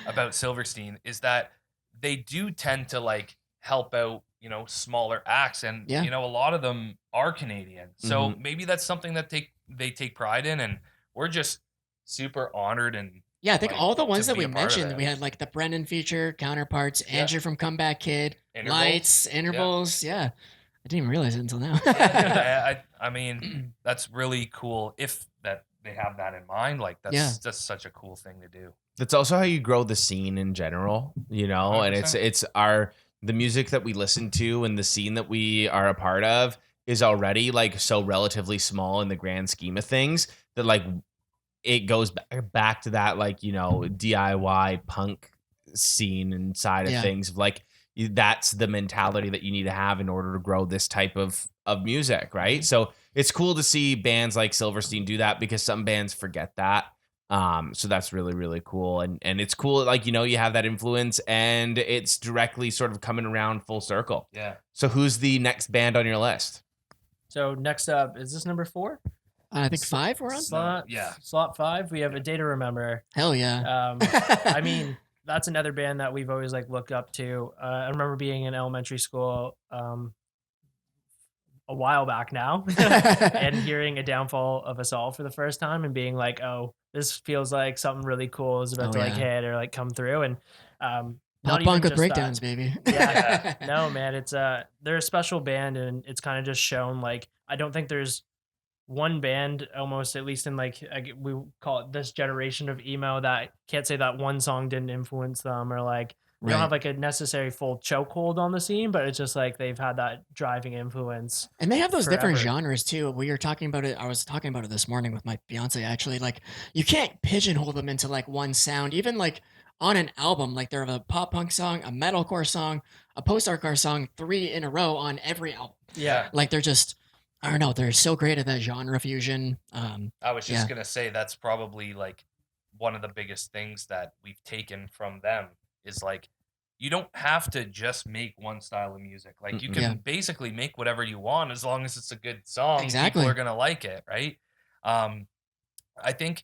[SPEAKER 4] about Silverstein is that they do tend to like help out smaller acts, and
[SPEAKER 2] Yeah.
[SPEAKER 4] a lot of them are Canadian, so
[SPEAKER 1] Mhm.
[SPEAKER 4] maybe that's something that they take pride in, and we're just super honored. And
[SPEAKER 2] Yeah, I think
[SPEAKER 4] like,
[SPEAKER 2] all the
[SPEAKER 4] to
[SPEAKER 2] ones that
[SPEAKER 4] be
[SPEAKER 2] we
[SPEAKER 4] a part of
[SPEAKER 2] mentioned,
[SPEAKER 4] it.
[SPEAKER 2] we had like the Brendan feature, Counterparts,
[SPEAKER 4] Yeah.
[SPEAKER 2] Andrew from Comeback Kid,
[SPEAKER 4] Intervals.
[SPEAKER 2] Lights, Intervals. Yeah. I didn't even realize it until now.
[SPEAKER 4] I mean, that's really cool if that they have that in mind. Like that's just such a cool thing to do.
[SPEAKER 1] That's also how you grow the scene in general, and
[SPEAKER 4] 100%.
[SPEAKER 1] it's the music that we listen to and the scene that we are a part of is already like so relatively small in the grand scheme of things that like it goes back to that like, DIY punk scene and side of
[SPEAKER 2] Yeah.
[SPEAKER 1] things. Like that's the mentality that you need to have in order to grow this type of music, right? So it's cool to see bands like Silverstein do that because some bands forget that. So that's really, really cool. And it's cool, like, you have that influence and it's directly sort of coming around full circle.
[SPEAKER 4] Yeah.
[SPEAKER 1] So who's the next band on your list?
[SPEAKER 3] So next up, is this number 4?
[SPEAKER 2] I think 5 we're on.
[SPEAKER 3] Slot 5. We have A Day to Remember.
[SPEAKER 2] Hell yeah.
[SPEAKER 3] I mean, that's another band that we've always like looked up to. I remember being in elementary school a while back now and hearing A Downfall of Us All for the first time and being like, oh, this feels like something really cool is about to like hit or like come through. And
[SPEAKER 2] Pop punk with breakdowns, baby.
[SPEAKER 3] Yeah. No, man, it's they're a special band, and it's kind of just shown like I don't think there's one band almost, at least in like we call it this generation of emo, that can't say that one song didn't influence them, or like they don't have like a necessary full chokehold on the scene, but it's just like they've had that driving influence.
[SPEAKER 2] And they have those different
[SPEAKER 3] forever.
[SPEAKER 2] genres too. We were talking about it. I was talking about it this morning with my fiance, actually. Like, you can't pigeonhole them into like one sound, even like on an album. Like, they're a pop punk song, a metalcore song, a post-hardcore song, 3 in a row on every album.
[SPEAKER 3] Yeah.
[SPEAKER 2] Like, they're just, I don't know, they're so great at that genre fusion.
[SPEAKER 4] I was just gonna say that's probably like one of the biggest things that we've taken from them is like you don't have to just make one style of music. Like you can basically make whatever you want as long as it's a good song.
[SPEAKER 2] Exactly.
[SPEAKER 4] People are gonna like it, right? I think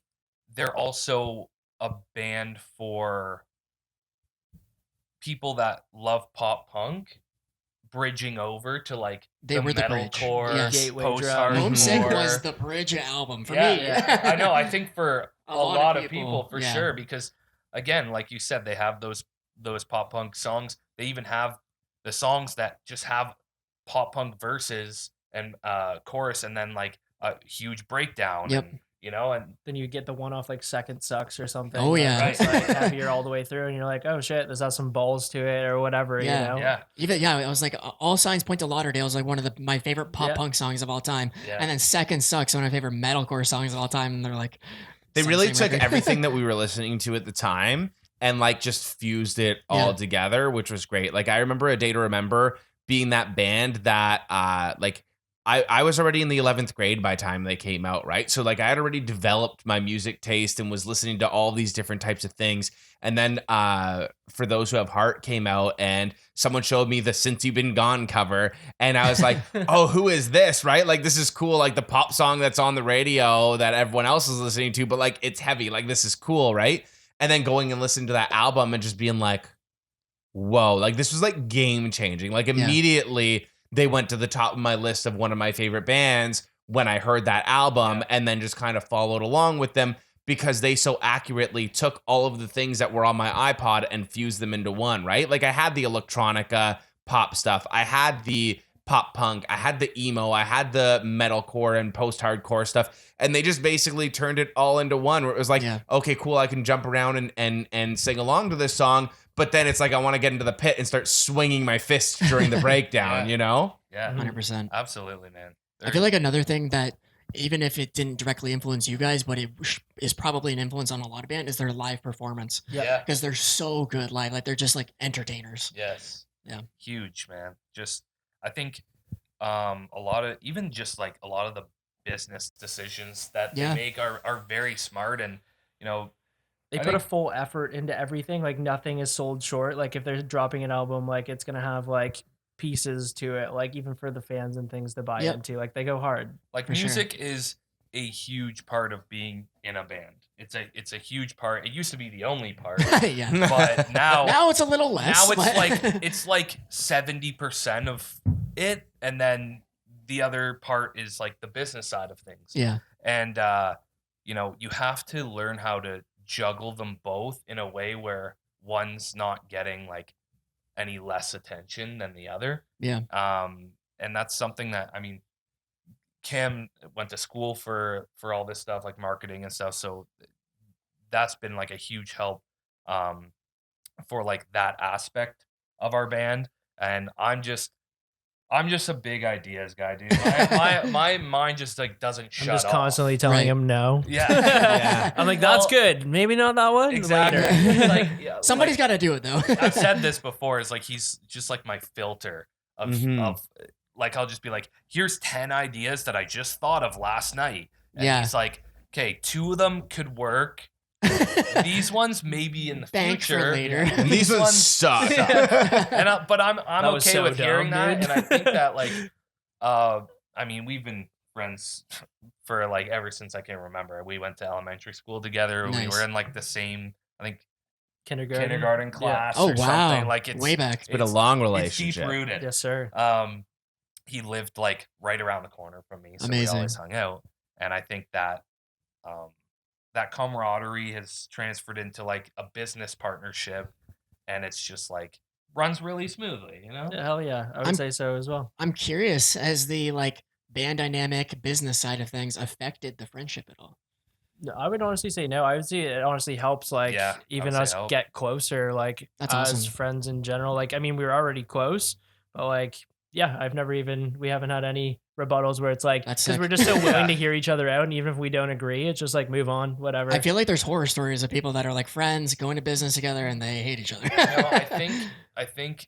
[SPEAKER 4] they're also a band for people that love pop punk bridging over to like
[SPEAKER 2] They were the bridge.
[SPEAKER 4] metalcore,
[SPEAKER 2] Yes.
[SPEAKER 3] Gateway drug.
[SPEAKER 4] post-hardcore.
[SPEAKER 2] Homesick was the bridge album for me.
[SPEAKER 4] Yeah, I know. I think for a lot of people for
[SPEAKER 2] yeah.
[SPEAKER 4] sure, because again, like you said, they have those pop punk songs. They even have the songs that just have pop punk verses and chorus, and then like a huge breakdown.
[SPEAKER 2] Yep.
[SPEAKER 4] And, and
[SPEAKER 3] Then you get the one off like Second Sucks or something.
[SPEAKER 2] Oh, yeah.
[SPEAKER 3] It's like heavier all the way through, and you're like, oh shit, this has some balls to it or whatever.
[SPEAKER 2] Yeah.
[SPEAKER 3] You know?
[SPEAKER 4] yeah,
[SPEAKER 2] Even I was like, All Signs Point to Lauderdale is like one of my favorite pop punk songs of all time.
[SPEAKER 4] yeah.
[SPEAKER 2] And then Second Sucks, one of my favorite metalcore songs of all time. And they're like,
[SPEAKER 1] They
[SPEAKER 2] same
[SPEAKER 1] really took
[SPEAKER 2] record.
[SPEAKER 1] everything that we were listening to at the time and like just fused it all together, which was great. Like I remember A Day to Remember being that band that like I was already in the 11th grade by the time they came out, right? So like I had already developed my music taste and was listening to all these different types of things. And then For Those Who Have Heart came out and someone showed me the Since You've Been Gone cover. And I was like, oh, who is this, right? Like this is cool, like the pop song that's on the radio that everyone else is listening to, but like it's heavy, like this is cool, right? And then going and listening to that album and just being like, whoa, like this was like game changing. Like immediately they went to the top of my list of one of my favorite bands when I heard that album and then just kind of followed along with them because they so accurately took all of the things that were on my iPod and fused them into one, right? Like I had the electronica pop stuff. I had the pop punk. I had the emo. I had the metalcore and post-hardcore stuff. And they just basically turned it all into one where it was like, okay, cool. I can jump around and sing along to this song. But then it's like I want to get into the pit and start swinging my fists during the breakdown, you know?
[SPEAKER 4] Yeah.
[SPEAKER 2] 100%.
[SPEAKER 4] Absolutely, man.
[SPEAKER 2] I feel like another thing that, even if it didn't directly influence you guys, but it is probably an influence on a lot of bands, is their live performance.
[SPEAKER 4] Yeah.
[SPEAKER 2] Because they're so good live. Like, they're just like entertainers.
[SPEAKER 4] Yes.
[SPEAKER 2] Yeah.
[SPEAKER 4] Huge, man. Just, I think a lot of the business decisions that they make are very smart, and, you know,
[SPEAKER 3] they put a full effort into everything. Like nothing is sold short. Like if they're dropping an album, like it's going to have like pieces to it, like even for the fans and things to buy into. Like they go hard.
[SPEAKER 4] Like music is a huge part of being in a band. It's a huge part. It used to be the only part. But now
[SPEAKER 2] it's a little less.
[SPEAKER 4] Now it's like 70% of it, and then the other part is like the business side of things.
[SPEAKER 2] Yeah.
[SPEAKER 4] And you know, you have to learn how to juggle them both in a way where one's not getting like any less attention than the other.
[SPEAKER 2] Yeah.
[SPEAKER 4] And that's something that, I mean, Cam went to school for all this stuff like marketing and stuff, so that's been like a huge help for like that aspect of our band. And I'm just a big ideas guy, dude. My mind just like doesn't shut off.
[SPEAKER 3] I'm just constantly telling him no.
[SPEAKER 4] Yeah.
[SPEAKER 3] I'm like, that's good. Maybe not that one.
[SPEAKER 4] Exactly. Like,
[SPEAKER 2] somebody's got to do it though.
[SPEAKER 4] I've said this before. It's like he's just like my filter of like, I'll just be like, here's 10 ideas that I just thought of last night. And he's like, okay, 2 of them could work. These ones maybe in the future.
[SPEAKER 2] Later.
[SPEAKER 1] And these ones suck.
[SPEAKER 4] And but I'm okay
[SPEAKER 3] so
[SPEAKER 4] with hearing
[SPEAKER 3] dumb,
[SPEAKER 4] that, and I think that like I mean, we've been friends for like ever since I can remember. We went to elementary school together.
[SPEAKER 2] Nice.
[SPEAKER 4] We were in like the same, I think,
[SPEAKER 3] kindergarten
[SPEAKER 4] class
[SPEAKER 2] or
[SPEAKER 4] something. Like it's
[SPEAKER 2] way back.
[SPEAKER 1] It's been a long
[SPEAKER 4] It's
[SPEAKER 1] relationship.
[SPEAKER 4] deep rooted.
[SPEAKER 3] Yes, sir.
[SPEAKER 4] He lived like right around the corner from me, so we
[SPEAKER 2] Amazing.
[SPEAKER 4] always hung out. And I think that that camaraderie has transferred into like a business partnership, and it's just like runs really smoothly, you know?
[SPEAKER 3] Yeah, hell yeah. I would say so as well.
[SPEAKER 2] I'm curious, has the like band dynamic business side of things affected the friendship at all?
[SPEAKER 3] No, I would honestly say no. I would say it honestly helps, like even us get closer, like
[SPEAKER 2] That's
[SPEAKER 3] as
[SPEAKER 2] awesome.
[SPEAKER 3] friends in general. Like, I mean, we were already close, but like, yeah, we haven't had any rebuttals where it's like, because we're just so willing to hear each other out, and even if we don't agree, it's just like move on, whatever.
[SPEAKER 2] I feel like there's horror stories of people that are like friends going to business together and they hate each other.
[SPEAKER 4] No, I think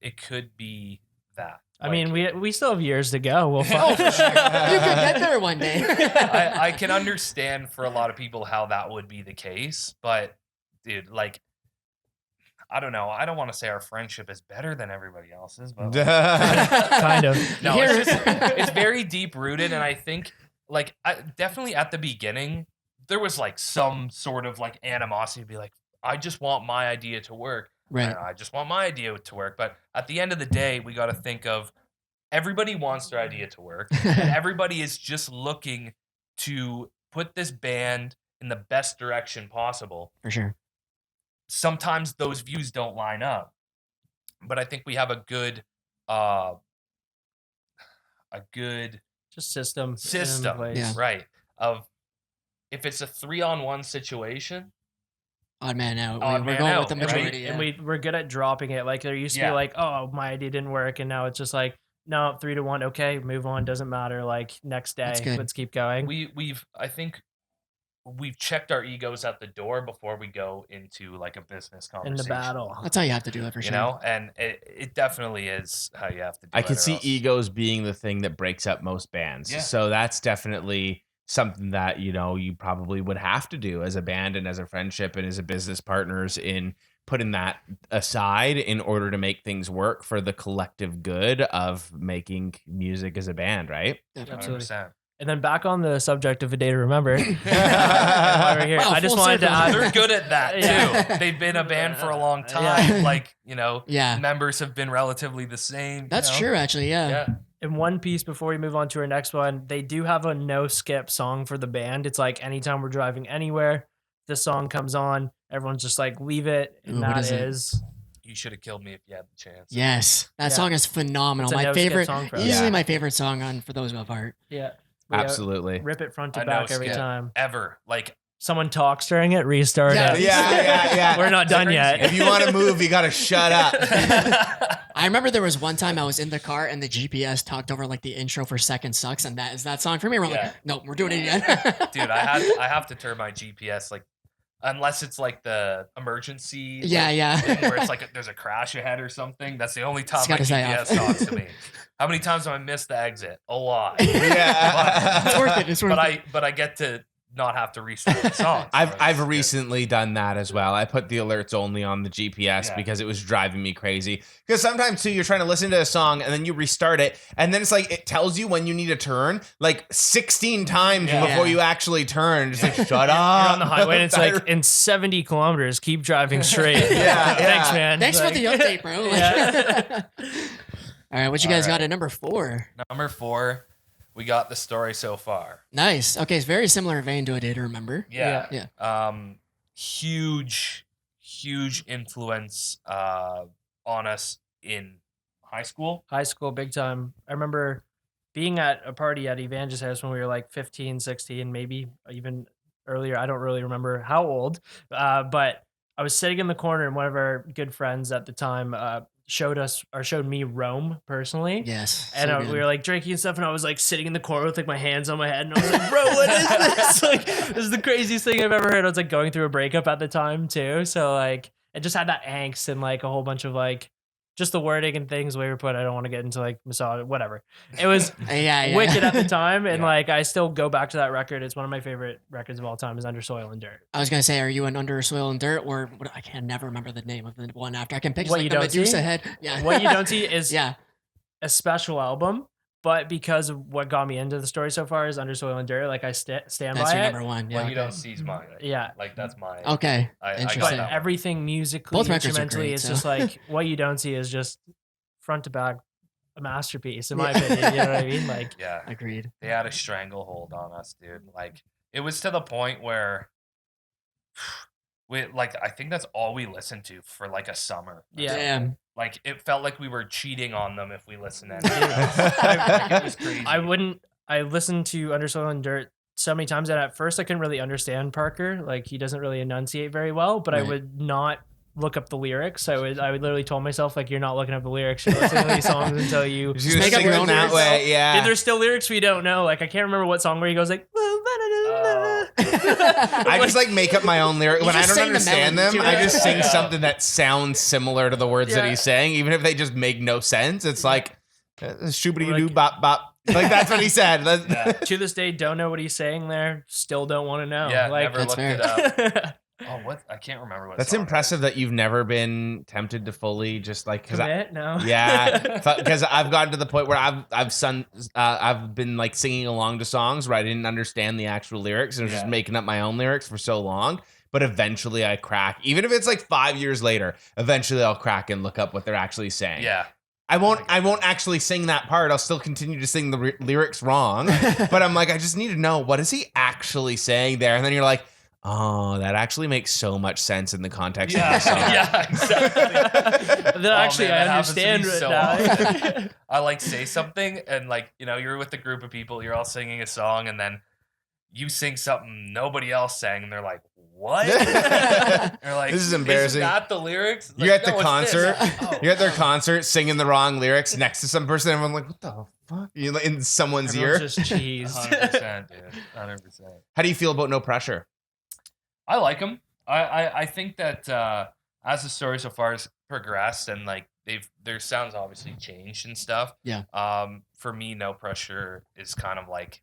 [SPEAKER 4] it could be that.
[SPEAKER 3] I mean, we still have years to go. We'll
[SPEAKER 2] Oh, for sure. You could get there one day.
[SPEAKER 4] I can understand for a lot of people how that would be the case, but dude, like, I don't know. I don't want to say our friendship is better than everybody else's, but
[SPEAKER 3] kind of.
[SPEAKER 4] No, it's very deep rooted, and I think like definitely at the beginning there was like some sort of like animosity to be like, I just want my idea to work.
[SPEAKER 2] Right.
[SPEAKER 4] And I just want my idea to work. But at the end of the day, we got to think of everybody wants their idea to work, and everybody is just looking to put this band in the best direction possible.
[SPEAKER 2] For sure.
[SPEAKER 4] Sometimes those views don't line up, but I think we have a good
[SPEAKER 3] just system,
[SPEAKER 4] right? Of if it's a 3-on-1 situation,
[SPEAKER 2] odd man out.
[SPEAKER 4] Odd
[SPEAKER 2] We're
[SPEAKER 4] man
[SPEAKER 2] going
[SPEAKER 4] out,
[SPEAKER 2] with the majority.
[SPEAKER 3] And we're good at dropping it. Like there used to be like, oh, my idea didn't work, and now it's just like, no, 3-1. Okay, move on. Doesn't matter. Like next day, let's keep going.
[SPEAKER 4] I think we've checked our egos at the door before we go into like a business
[SPEAKER 3] In
[SPEAKER 4] conversation.
[SPEAKER 3] the battle.
[SPEAKER 2] That's how you have to do it for
[SPEAKER 4] You
[SPEAKER 2] sure.
[SPEAKER 4] know, and it definitely is how you have to do
[SPEAKER 1] I
[SPEAKER 4] it.
[SPEAKER 1] can
[SPEAKER 4] or
[SPEAKER 1] see
[SPEAKER 4] else-
[SPEAKER 1] egos being the thing that breaks up most bands.
[SPEAKER 4] Yeah.
[SPEAKER 1] So that's definitely something that, you know, you probably would have to do as a band and as a friendship and as a business partners in putting that aside in order to make things work for the collective good of making music as a band, right?
[SPEAKER 2] Definitely.
[SPEAKER 4] 100%.
[SPEAKER 3] And then back on the subject of A Day to Remember. While we're here,
[SPEAKER 2] Wow,
[SPEAKER 3] I just
[SPEAKER 2] full
[SPEAKER 3] wanted to
[SPEAKER 2] circle.
[SPEAKER 3] add.
[SPEAKER 4] They're good at that too.
[SPEAKER 3] Yeah.
[SPEAKER 4] They've been a band for a long time.
[SPEAKER 3] Yeah.
[SPEAKER 4] Like, you know,
[SPEAKER 2] Yeah.
[SPEAKER 4] members have been relatively the same.
[SPEAKER 2] That's
[SPEAKER 4] you know?
[SPEAKER 2] true, actually. Yeah.
[SPEAKER 4] Yeah.
[SPEAKER 3] In one piece before we move on to our next one, they do have a no skip song for the band. It's like anytime we're driving anywhere, this song comes on, everyone's just like, leave it. And
[SPEAKER 2] Ooh, what
[SPEAKER 3] that
[SPEAKER 2] is it?
[SPEAKER 3] is
[SPEAKER 4] You should have killed me if you had the chance.
[SPEAKER 2] Yes, that
[SPEAKER 3] Yeah.
[SPEAKER 2] song is phenomenal.
[SPEAKER 3] It's a
[SPEAKER 2] My
[SPEAKER 3] no-skip
[SPEAKER 2] favorite,
[SPEAKER 3] song for us.
[SPEAKER 2] easily
[SPEAKER 1] Yeah.
[SPEAKER 2] my favorite song on For Those Who Have Heart.
[SPEAKER 3] yeah.
[SPEAKER 1] Absolutely.
[SPEAKER 3] Rip it front to
[SPEAKER 4] A
[SPEAKER 3] back every
[SPEAKER 4] no-skip.
[SPEAKER 3] time.
[SPEAKER 4] Ever. Like,
[SPEAKER 3] Someone talks during it, restart
[SPEAKER 2] Yeah.
[SPEAKER 3] it.
[SPEAKER 1] Yeah.
[SPEAKER 3] We're not done yet.
[SPEAKER 1] If you want to move, you got to shut up.
[SPEAKER 2] I remember there was one time I was in the car and the GPS talked over like the intro for Second Sucks, and that is that song for me. We're
[SPEAKER 4] Yeah.
[SPEAKER 2] like, no, we're doing it again.
[SPEAKER 4] dude, I have to turn my GPS, like, unless it's like the emergency
[SPEAKER 2] Yeah,
[SPEAKER 4] like,
[SPEAKER 2] yeah.
[SPEAKER 4] thing where it's like there's a crash ahead or something. That's the only time
[SPEAKER 2] It's
[SPEAKER 4] my
[SPEAKER 2] gotta say
[SPEAKER 4] GPS
[SPEAKER 2] off.
[SPEAKER 4] talks to me. How many times have I missed the exit? A lot.
[SPEAKER 1] Yeah.
[SPEAKER 2] It's worth it. It's worth it.
[SPEAKER 4] But I get to not have to restart the song.
[SPEAKER 1] I've recently done that as well. I put the alerts only on the GPS
[SPEAKER 4] Yeah.
[SPEAKER 1] because it was driving me crazy. Because sometimes too, you're trying to listen to a song and then you restart it, and then it's like it tells you when you need to turn like 16 times
[SPEAKER 4] Yeah.
[SPEAKER 1] before
[SPEAKER 2] Yeah.
[SPEAKER 1] you actually turn. It's like shut
[SPEAKER 3] You're
[SPEAKER 1] up.
[SPEAKER 3] on the highway and it's like in 70 kilometers, keep driving straight.
[SPEAKER 1] Yeah,
[SPEAKER 3] Thanks,
[SPEAKER 1] yeah.
[SPEAKER 3] man.
[SPEAKER 2] Thanks for
[SPEAKER 3] Like-
[SPEAKER 2] the update, bro.
[SPEAKER 3] Yeah.
[SPEAKER 2] All right, what you guys
[SPEAKER 4] All right.
[SPEAKER 2] got at number 4?
[SPEAKER 4] Number 4, we got The Story So Far.
[SPEAKER 2] Nice. Okay, it's very similar vein to A Day to Remember.
[SPEAKER 4] Yeah.
[SPEAKER 2] Yeah.
[SPEAKER 4] Huge influence on us in high school.
[SPEAKER 3] High school, big time. I remember being at a party at Evangel's house when we were like 15, 16, maybe even earlier. I don't really remember how old, but I was sitting in the corner and one of our good friends at the time showed me Rome personally.
[SPEAKER 2] Yes.
[SPEAKER 3] And
[SPEAKER 2] so
[SPEAKER 3] we
[SPEAKER 2] good.
[SPEAKER 3] were like drinking and stuff, and I was like sitting in the corner with like my hands on my head, and I was like, "Bro, what is this? Like, this is the craziest thing I've ever heard." I was like going through a breakup at the time too, so like it just had that angst and like a whole bunch of like just the wording and things we were put. I don't want to get into like massage, whatever. It was
[SPEAKER 2] yeah.
[SPEAKER 3] wicked at the time, and
[SPEAKER 4] Yeah.
[SPEAKER 3] like I still go back to that record. It's one of my favorite records of all time. Is Under Soil and Dirt.
[SPEAKER 2] I was gonna say, are you an Under Soil and Dirt, or what, I can never remember the name of the one after. I can picture
[SPEAKER 3] What
[SPEAKER 2] like
[SPEAKER 3] You
[SPEAKER 2] the
[SPEAKER 3] Don't
[SPEAKER 2] Medusa
[SPEAKER 3] See?
[SPEAKER 2] head. Yeah.
[SPEAKER 3] What you don't see is
[SPEAKER 2] Yeah.
[SPEAKER 3] a special album, but because of what got me into the story so far is Under Soil and Dirt. Like I stand
[SPEAKER 2] That's
[SPEAKER 3] by
[SPEAKER 2] your
[SPEAKER 3] it.
[SPEAKER 2] number one. Yeah.
[SPEAKER 4] What you don't see is mine.
[SPEAKER 3] Yeah.
[SPEAKER 4] Like that's mine.
[SPEAKER 2] Okay.
[SPEAKER 4] I got
[SPEAKER 2] Interesting.
[SPEAKER 3] But
[SPEAKER 4] that one.
[SPEAKER 3] everything musically,
[SPEAKER 2] Both records are
[SPEAKER 3] instrumentally,
[SPEAKER 2] great,
[SPEAKER 3] it's
[SPEAKER 2] so.
[SPEAKER 3] just like what you don't see is just front to back a masterpiece, in my
[SPEAKER 2] Yeah.
[SPEAKER 3] opinion. You know what I mean? Like,
[SPEAKER 4] Yeah.
[SPEAKER 2] Agreed.
[SPEAKER 4] They had a stranglehold on us, dude. Like it was to the point where I think that's all we listened to for like a summer.
[SPEAKER 3] Yeah.
[SPEAKER 2] Damn.
[SPEAKER 4] Like it felt like we were cheating on them if we listened to anything else. Like, it was crazy.
[SPEAKER 3] I listened to Under Soil and Dirt so many times that at first I couldn't really understand Parker. Like he doesn't really enunciate very well, but I
[SPEAKER 2] Right.
[SPEAKER 3] would not look up the lyrics. I would literally told myself like, you're not looking up the lyrics. You're listening to these songs until you.
[SPEAKER 1] Just
[SPEAKER 2] make up
[SPEAKER 1] sing
[SPEAKER 2] your
[SPEAKER 1] it
[SPEAKER 2] own
[SPEAKER 1] that
[SPEAKER 2] lyrics.
[SPEAKER 1] way. Yeah.
[SPEAKER 3] And there's still lyrics we don't know. Like I can't remember what song where he goes like.
[SPEAKER 1] I just like make up my own lyric
[SPEAKER 2] You
[SPEAKER 1] when I
[SPEAKER 2] just
[SPEAKER 1] don't
[SPEAKER 2] sing the
[SPEAKER 1] understand
[SPEAKER 2] melody,
[SPEAKER 1] them.
[SPEAKER 2] too.
[SPEAKER 1] I just sing
[SPEAKER 4] Yeah.
[SPEAKER 1] something that sounds similar to the words that
[SPEAKER 3] Yeah.
[SPEAKER 1] he's saying, even if they just make no sense. It's like shoobity doo
[SPEAKER 3] Like-
[SPEAKER 1] bop bop. Like that's what he said.
[SPEAKER 4] Yeah.
[SPEAKER 3] To this day, don't know what he's saying there. Still don't want to know.
[SPEAKER 4] Yeah,
[SPEAKER 3] like,
[SPEAKER 4] never
[SPEAKER 2] That's
[SPEAKER 4] looked
[SPEAKER 2] fair.
[SPEAKER 4] it up. Oh, what? I can't remember what.
[SPEAKER 1] That's
[SPEAKER 4] song it
[SPEAKER 1] impressive
[SPEAKER 4] is.
[SPEAKER 1] that you've never been tempted to fully just like because
[SPEAKER 3] commit? No.
[SPEAKER 1] yeah, because I've gotten to the point where I've been like singing along to songs where I didn't understand the actual lyrics and was just
[SPEAKER 4] Yeah.
[SPEAKER 1] making up my own lyrics for so long. But eventually I crack, even if it's like 5 years later. Eventually I'll crack and look up what they're actually saying.
[SPEAKER 4] Yeah.
[SPEAKER 1] I won't actually sing that part. I'll still continue to sing the lyrics wrong. But I'm like, I just need to know what is he actually saying there. And then you're like, oh, that actually makes so much sense in the context of the song.
[SPEAKER 4] Yeah, exactly.
[SPEAKER 3] Then actually,
[SPEAKER 4] man,
[SPEAKER 3] I
[SPEAKER 4] that happens to
[SPEAKER 3] understand
[SPEAKER 4] me
[SPEAKER 3] it
[SPEAKER 4] so
[SPEAKER 3] now.
[SPEAKER 4] often. I like say something and like, you know, you're with a group of people, you're all singing a song and then you sing something nobody else sang and they're like, what? They're like,
[SPEAKER 1] This is embarrassing.
[SPEAKER 4] Isn't that the lyrics? It's
[SPEAKER 1] You're
[SPEAKER 4] like,
[SPEAKER 1] at the
[SPEAKER 4] "No, it's
[SPEAKER 1] concert.
[SPEAKER 4] this." Oh,
[SPEAKER 1] You're at their concert singing the wrong lyrics next to some person. Everyone's like, what the fuck? You're in someone's ear.
[SPEAKER 3] Everyone's just cheese.
[SPEAKER 4] 100%, dude. 100%.
[SPEAKER 1] How do you feel about No Pressure?
[SPEAKER 4] I like them. I think that as the story so far has progressed and like their sounds obviously changed and stuff.
[SPEAKER 2] Yeah.
[SPEAKER 4] For me, No Pressure is kind of like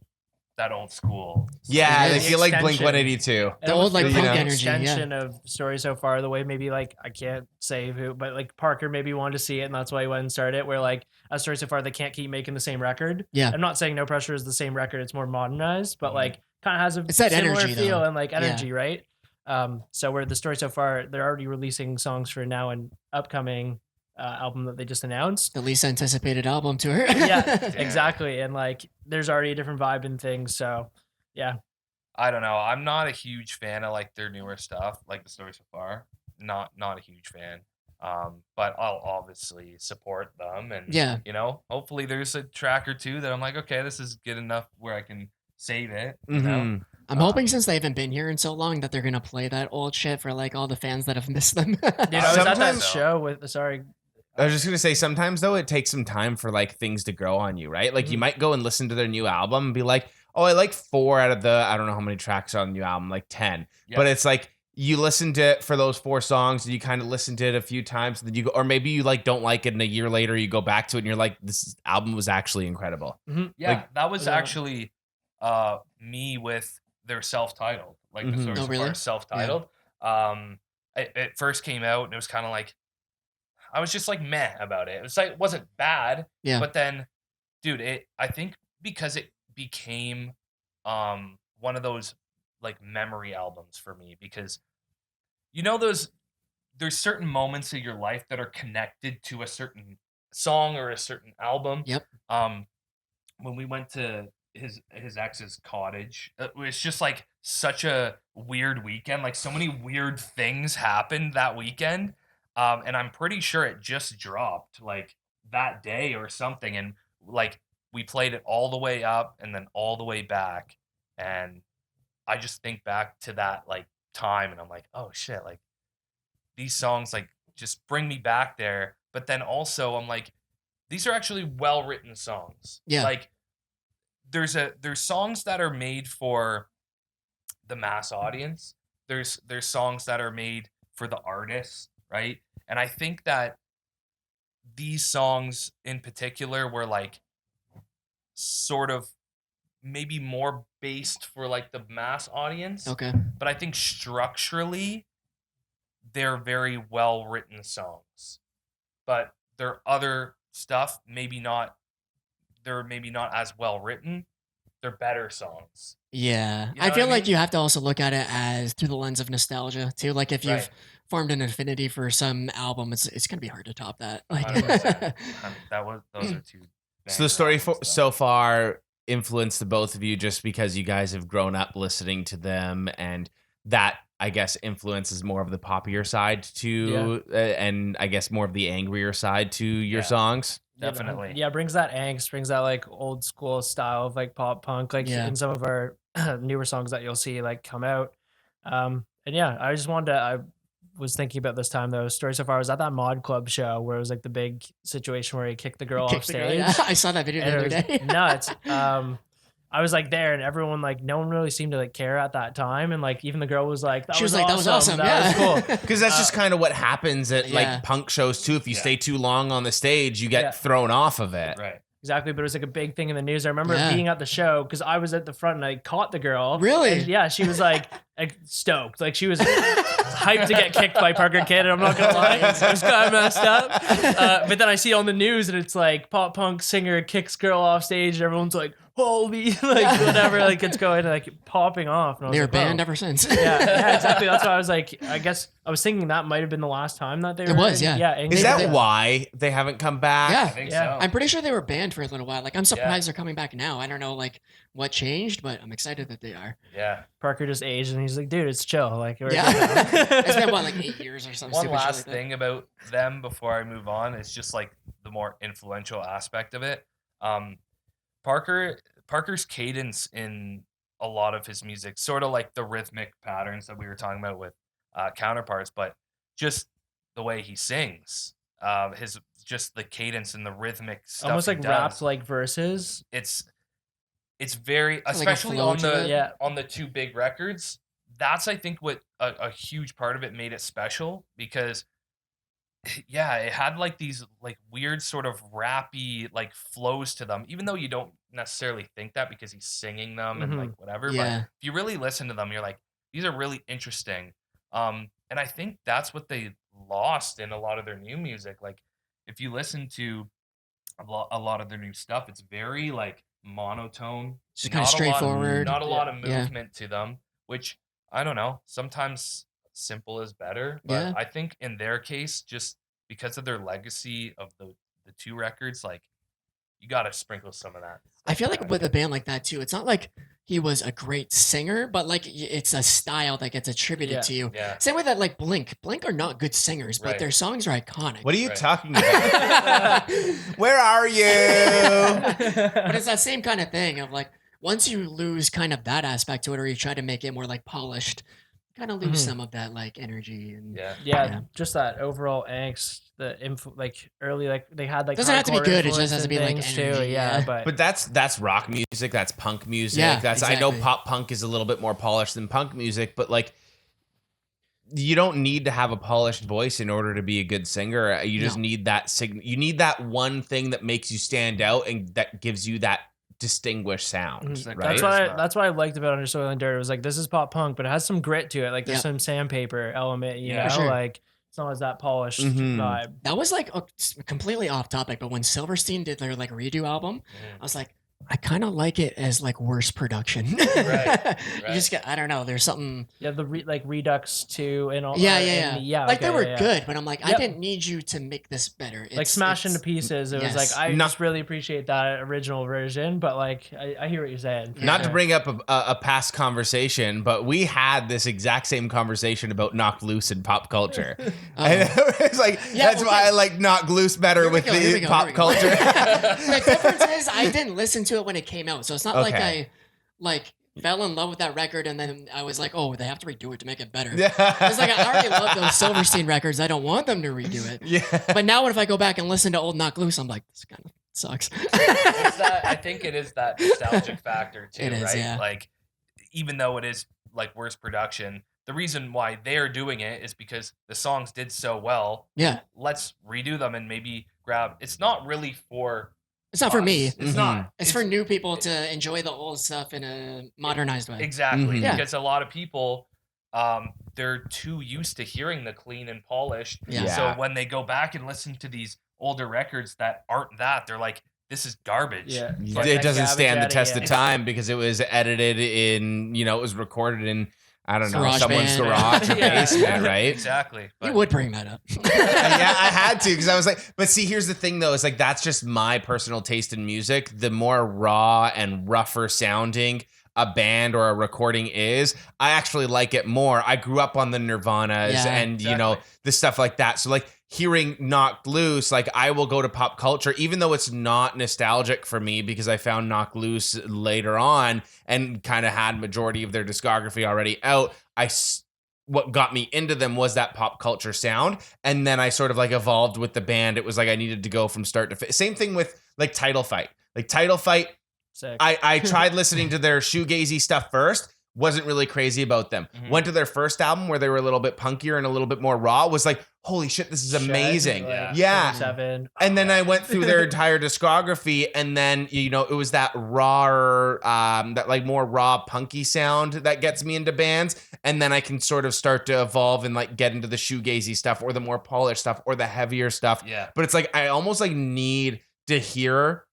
[SPEAKER 4] that old school.
[SPEAKER 1] Yeah,
[SPEAKER 2] It
[SPEAKER 1] they
[SPEAKER 2] is.
[SPEAKER 1] feel like Blink
[SPEAKER 3] Extension.
[SPEAKER 1] 182.
[SPEAKER 3] It
[SPEAKER 2] The
[SPEAKER 3] almost
[SPEAKER 2] old, like,
[SPEAKER 3] feels
[SPEAKER 1] punk
[SPEAKER 3] an
[SPEAKER 2] energy, yeah.
[SPEAKER 3] extension of story so far. The way maybe like I can't say who, but like Parker maybe wanted to see it, and that's why he went and started it. Where like a story so far, they can't keep making the same record.
[SPEAKER 2] Yeah.
[SPEAKER 3] I'm not saying No Pressure is the same record; it's more modernized, but like kind of has a
[SPEAKER 2] It's that
[SPEAKER 3] similar
[SPEAKER 2] energy,
[SPEAKER 3] feel
[SPEAKER 2] though.
[SPEAKER 3] and like energy, right? So where the story so far, they're already releasing songs for now and upcoming album that they just announced.
[SPEAKER 2] The least anticipated album tour.
[SPEAKER 3] Yeah, exactly, and like there's already a different vibe and things. So yeah.
[SPEAKER 4] I don't know. I'm not a huge fan of like their newer stuff, like the story so far. Not a huge fan. But I'll obviously support them, and
[SPEAKER 2] Yeah.
[SPEAKER 4] you know, hopefully there's a track or two that I'm like, okay, this is good enough where I can save it. You know,
[SPEAKER 1] Mhm.
[SPEAKER 2] I'm hoping since they haven't been here in so long that they're gonna play that old shit for like all the fans that have missed them.
[SPEAKER 3] Dude, I was at that
[SPEAKER 1] Sometimes-
[SPEAKER 3] show with sorry.
[SPEAKER 1] I was just gonna say, sometimes though, it takes some time for like things to grow on you, right? Like you might go and listen to their new album and be like, oh, I like 4 out of the, I don't know how many tracks are on the new album, like 10.
[SPEAKER 4] Yeah.
[SPEAKER 1] But it's like you listen to it for those 4 songs and you kind of listen to it a few times, and then you go, or maybe you like don't like it, and a year later you go back to it and you're like, this album was actually incredible.
[SPEAKER 4] yeah,
[SPEAKER 1] Like-
[SPEAKER 4] that was
[SPEAKER 3] Yeah.
[SPEAKER 4] actually me with their self-titled, like the
[SPEAKER 1] Mhm.
[SPEAKER 4] story
[SPEAKER 2] Oh,
[SPEAKER 4] so far
[SPEAKER 2] really?
[SPEAKER 4] is self-titled. It first came out and it was kind of like I was just like meh about it. It was like it wasn't bad,
[SPEAKER 2] Yeah.
[SPEAKER 4] but then, dude, I think because it became one of those like memory albums for me, because you know there's certain moments of your life that are connected to a certain song or a certain album.
[SPEAKER 2] Yep.
[SPEAKER 4] When we went to his ex's cottage, it was just like such a weird weekend. Like so many weird things happened that weekend. And I'm pretty sure it just dropped like that day or something. And like we played it all the way up and then all the way back. And I just think back to that like time and I'm like, oh shit, like these songs like just bring me back there. But then also I'm like, these are actually well written songs.
[SPEAKER 2] Yeah.
[SPEAKER 4] Like there's songs that are made for the mass audience. There's songs that are made for the artists, right? And I think that these songs in particular were like sort of maybe more based for like the mass audience.
[SPEAKER 2] Okay.
[SPEAKER 4] But I think structurally they're very well written songs. But their other stuff they're maybe not as well written. They're better songs.
[SPEAKER 2] Yeah.
[SPEAKER 4] You know
[SPEAKER 2] I
[SPEAKER 4] what
[SPEAKER 2] feel
[SPEAKER 4] I
[SPEAKER 2] like
[SPEAKER 4] mean?
[SPEAKER 2] you have to also look at it as through the lens of nostalgia too. Like if you've
[SPEAKER 4] Right.
[SPEAKER 2] formed an affinity for some album, it's gonna be hard to top that. Like
[SPEAKER 4] 100%. Those are two.
[SPEAKER 1] So the
[SPEAKER 4] banger
[SPEAKER 1] story
[SPEAKER 4] albums, though.
[SPEAKER 1] so far influenced the both of you just because you guys have grown up listening to them, and that I guess influences more of the poppier side to, and I guess more of the angrier side to your
[SPEAKER 4] Yeah.
[SPEAKER 1] songs.
[SPEAKER 3] You know,
[SPEAKER 4] Definitely.
[SPEAKER 3] yeah, brings that angst, brings that like old school style of like pop punk, like
[SPEAKER 2] Yeah.
[SPEAKER 3] in some of our newer songs that you'll see like come out. And yeah, I just wanted to, I was thinking about this time though. Story so far, I was at that mod club show where it was like the big situation where he kicked the girl off
[SPEAKER 2] Kicked the girl,
[SPEAKER 3] stage.
[SPEAKER 2] yeah. I saw that video
[SPEAKER 3] And
[SPEAKER 2] the
[SPEAKER 3] it
[SPEAKER 2] other
[SPEAKER 3] was
[SPEAKER 2] day.
[SPEAKER 3] nuts. I was like there and everyone like no one really seemed to like care at that time, and like even the girl was like
[SPEAKER 2] She was like, "That was awesome,
[SPEAKER 3] that
[SPEAKER 2] yeah."
[SPEAKER 3] was cool.
[SPEAKER 1] Because that's just kind of what happens at
[SPEAKER 2] Yeah.
[SPEAKER 1] like punk shows too. If you
[SPEAKER 4] Yeah.
[SPEAKER 1] stay too long on the stage, you get
[SPEAKER 3] Yeah.
[SPEAKER 1] thrown off of it.
[SPEAKER 4] Right.
[SPEAKER 3] Exactly, but it was like a big thing in the news. I remember
[SPEAKER 2] Yeah.
[SPEAKER 3] being at the show because I was at the front and I caught the girl.
[SPEAKER 2] Really?
[SPEAKER 3] And yeah, she was like stoked. Like she was hyped to get kicked by Parker Kidd. I'm not gonna lie, it was kind of messed up. But then I see it on the news and it's like pop punk singer kicks girl off stage and everyone's like, holy, like whatever, like it's going like popping off. And I was
[SPEAKER 2] They were
[SPEAKER 3] like,
[SPEAKER 2] banned
[SPEAKER 3] whoa.
[SPEAKER 2] ever since.
[SPEAKER 3] Yeah, exactly. That's why I was like, I guess I was thinking that might have been the last time that they
[SPEAKER 2] It
[SPEAKER 3] were.
[SPEAKER 2] was, yeah.
[SPEAKER 3] Yeah. and
[SPEAKER 1] Is
[SPEAKER 3] they-
[SPEAKER 1] that why they haven't come back?
[SPEAKER 4] I
[SPEAKER 2] Yeah.
[SPEAKER 4] think
[SPEAKER 3] Yeah.
[SPEAKER 4] so.
[SPEAKER 2] I'm pretty sure they were banned for a little while. Like I'm surprised they're coming back now. I don't know like what changed, but I'm excited that they are.
[SPEAKER 4] Yeah.
[SPEAKER 3] Parker just aged and he's like, dude, it's chill. Like, we're
[SPEAKER 2] Yeah.
[SPEAKER 3] good now.
[SPEAKER 2] It's been what, like 8 years or something.
[SPEAKER 4] One
[SPEAKER 2] stupid shit
[SPEAKER 4] last
[SPEAKER 2] like that.
[SPEAKER 4] thing about them before I move on is just like the more influential aspect of it. Parker's cadence in a lot of his music, sort of like the rhythmic patterns that we were talking about with counterparts, but just the way he sings, his just the cadence and the rhythmic stuff.
[SPEAKER 3] Almost
[SPEAKER 4] he
[SPEAKER 3] like
[SPEAKER 4] does,
[SPEAKER 3] rap like verses.
[SPEAKER 4] It's very,
[SPEAKER 2] It's like a
[SPEAKER 4] especially
[SPEAKER 2] flow
[SPEAKER 4] on
[SPEAKER 2] to
[SPEAKER 4] the
[SPEAKER 2] it.
[SPEAKER 3] Yeah.
[SPEAKER 4] on the two big records. that's I think what a huge part of it made it special, because yeah, it had like these like weird sort of rappy like flows to them, even though you don't necessarily think that because he's singing them and like whatever. But
[SPEAKER 2] Yeah.
[SPEAKER 4] if you really listen to them, you're like, these are really interesting. And I think that's what they lost in a lot of their new music. Like if you listen to a lot of their new stuff, it's very like monotone,
[SPEAKER 2] Just kind of straightforward.
[SPEAKER 4] not a lot of
[SPEAKER 2] Yeah.
[SPEAKER 4] movement to them, which I don't know. Sometimes simple is better, but
[SPEAKER 2] Yeah.
[SPEAKER 4] I think in their case, just because of their legacy of the two records, like you got to sprinkle some of that.
[SPEAKER 2] I feel
[SPEAKER 4] stuff
[SPEAKER 2] like
[SPEAKER 4] back
[SPEAKER 2] with
[SPEAKER 4] in.
[SPEAKER 2] a band like that too, it's not like he was a great singer, but like it's a style that gets attributed
[SPEAKER 3] Yeah.
[SPEAKER 2] to you.
[SPEAKER 4] Yeah.
[SPEAKER 2] Same way that like Blink are not good singers, but
[SPEAKER 4] Right.
[SPEAKER 2] their songs are iconic.
[SPEAKER 1] What are you
[SPEAKER 4] Right.
[SPEAKER 1] talking about? Where are you?
[SPEAKER 2] But it's that same kind of thing of like once you lose kind of that aspect to it, or you try to make it more like polished, you kind of lose some of that like energy and
[SPEAKER 4] Yeah.
[SPEAKER 3] Yeah, just that overall angst, like early, like they had like
[SPEAKER 2] Doesn't have to be
[SPEAKER 3] hardcore
[SPEAKER 2] good, it just
[SPEAKER 3] influence
[SPEAKER 2] has to
[SPEAKER 3] and
[SPEAKER 2] be, like,
[SPEAKER 3] things too.
[SPEAKER 2] energy,
[SPEAKER 3] Yeah,
[SPEAKER 2] yeah.
[SPEAKER 3] but
[SPEAKER 1] But that's rock music, that's punk music.
[SPEAKER 2] Yeah,
[SPEAKER 1] That's I know
[SPEAKER 2] exactly.
[SPEAKER 1] pop punk is a little bit more polished than punk music, but like you don't need to have a polished voice in order to be a good singer. You just
[SPEAKER 2] No.
[SPEAKER 1] need that you need that one thing that makes you stand out and that gives you that distinguished sound,
[SPEAKER 4] It's like
[SPEAKER 1] right?
[SPEAKER 3] That's what I liked about Under Soil and Dirt. It was like this is pop punk, but it has some grit to it. Like there's
[SPEAKER 2] Yeah.
[SPEAKER 3] some sandpaper element, you
[SPEAKER 4] Yeah.
[SPEAKER 3] know,
[SPEAKER 2] For sure.
[SPEAKER 3] like it's not as that polished
[SPEAKER 1] Mhm.
[SPEAKER 3] vibe.
[SPEAKER 2] That was like completely off topic, but when Silverstein did their like redo album, I was like, I kind of like it as like worse production. You just get, I don't know, there's something.
[SPEAKER 3] Yeah, the like Redux too and all.
[SPEAKER 2] Yeah. Like they
[SPEAKER 3] okay,
[SPEAKER 2] were
[SPEAKER 3] yeah.
[SPEAKER 2] good, but I'm like, I
[SPEAKER 3] Yep.
[SPEAKER 2] didn't need you to make this better.
[SPEAKER 3] Like smashed into
[SPEAKER 2] it's-
[SPEAKER 3] pieces. It was
[SPEAKER 2] yes.
[SPEAKER 3] like I
[SPEAKER 1] Not-
[SPEAKER 3] just really appreciate that original version, but like I hear what you're saying. for
[SPEAKER 1] Not to
[SPEAKER 3] sure.
[SPEAKER 1] bring up a past conversation, but we had this exact same conversation about Knocked Loose in pop culture. And it's like,
[SPEAKER 2] Yeah,
[SPEAKER 1] that's
[SPEAKER 2] well,
[SPEAKER 1] why I like Knocked Loose better
[SPEAKER 2] Here we
[SPEAKER 1] with
[SPEAKER 2] go, here we
[SPEAKER 1] the
[SPEAKER 2] go,
[SPEAKER 1] pop
[SPEAKER 2] here we go.
[SPEAKER 1] culture.
[SPEAKER 2] The difference is I didn't listen to it when it came out, so it's not like
[SPEAKER 1] Okay.
[SPEAKER 2] I like fell in love with that record and then I was like, oh, they have to redo it to make it better.
[SPEAKER 1] Yeah.
[SPEAKER 2] It's like I already love those Silverstein records. I don't want them to redo it.
[SPEAKER 1] Yeah.
[SPEAKER 2] But now if I go back and listen to old Knock Loose, I'm like, this kind of sucks.
[SPEAKER 4] It's that, I think it is that nostalgic factor too,
[SPEAKER 2] It is,
[SPEAKER 4] right?
[SPEAKER 2] yeah.
[SPEAKER 4] Like, even though it is like worse production, the reason why they're doing it is because the songs did so well.
[SPEAKER 2] Yeah.
[SPEAKER 4] Let's redo them and maybe grab. It's not really for.
[SPEAKER 2] It's not for me.
[SPEAKER 4] us. It's
[SPEAKER 1] Mhm.
[SPEAKER 4] not.
[SPEAKER 2] It's for new people to enjoy the old stuff in a modernized way.
[SPEAKER 4] Exactly,
[SPEAKER 1] Mhm.
[SPEAKER 2] Yeah.
[SPEAKER 4] because a lot of people, they're too used to hearing the clean and polished.
[SPEAKER 2] Yeah.
[SPEAKER 1] Yeah.
[SPEAKER 4] So when they go back and listen to these older records that aren't that, they're like, "This is garbage."
[SPEAKER 3] Yeah.
[SPEAKER 4] But
[SPEAKER 1] It doesn't
[SPEAKER 3] Garbage
[SPEAKER 1] stand the
[SPEAKER 3] adding,
[SPEAKER 1] test
[SPEAKER 3] yeah.
[SPEAKER 1] of time because it was edited in, it was recorded in, I don't know,
[SPEAKER 2] Garage
[SPEAKER 1] someone's
[SPEAKER 2] band.
[SPEAKER 1] garage or
[SPEAKER 3] Yeah.
[SPEAKER 1] basement, right?
[SPEAKER 4] Exactly.
[SPEAKER 2] You
[SPEAKER 4] But
[SPEAKER 2] would bring that up.
[SPEAKER 1] Yeah, I had to because I was like, but see, here's the thing though, is like that's just my personal taste in music. The more raw and rougher sounding a band or a recording is, I actually like it more. I grew up on the Nirvanas
[SPEAKER 2] Yeah,
[SPEAKER 1] and
[SPEAKER 4] exactly.
[SPEAKER 1] the stuff like that. So like hearing Knocked Loose, like I will go to pop culture, even though it's not nostalgic for me because I found Knocked Loose later on and kind of had majority of their discography already out. What got me into them was that pop culture sound. And then I sort of like evolved with the band. It was like I needed to go from start to finish. Same thing with like Title Fight. Like Title Fight,
[SPEAKER 3] Sick.
[SPEAKER 1] I tried listening to their shoegazy stuff first. Wasn't really crazy about them.
[SPEAKER 4] Mhm.
[SPEAKER 1] Went to their first album where they were a little bit punkier and a little bit more raw. Was like, holy shit, this is
[SPEAKER 3] Shed,
[SPEAKER 1] amazing.
[SPEAKER 3] like,
[SPEAKER 1] Yeah.
[SPEAKER 3] 27.
[SPEAKER 1] And then I went through their entire discography, and then it was that raw, that like more raw punky sound that gets me into bands, and then I can sort of start to evolve and like get into the shoegazy stuff or the more polished stuff or the heavier stuff.
[SPEAKER 4] yeah.
[SPEAKER 1] But it's like I almost like need to hear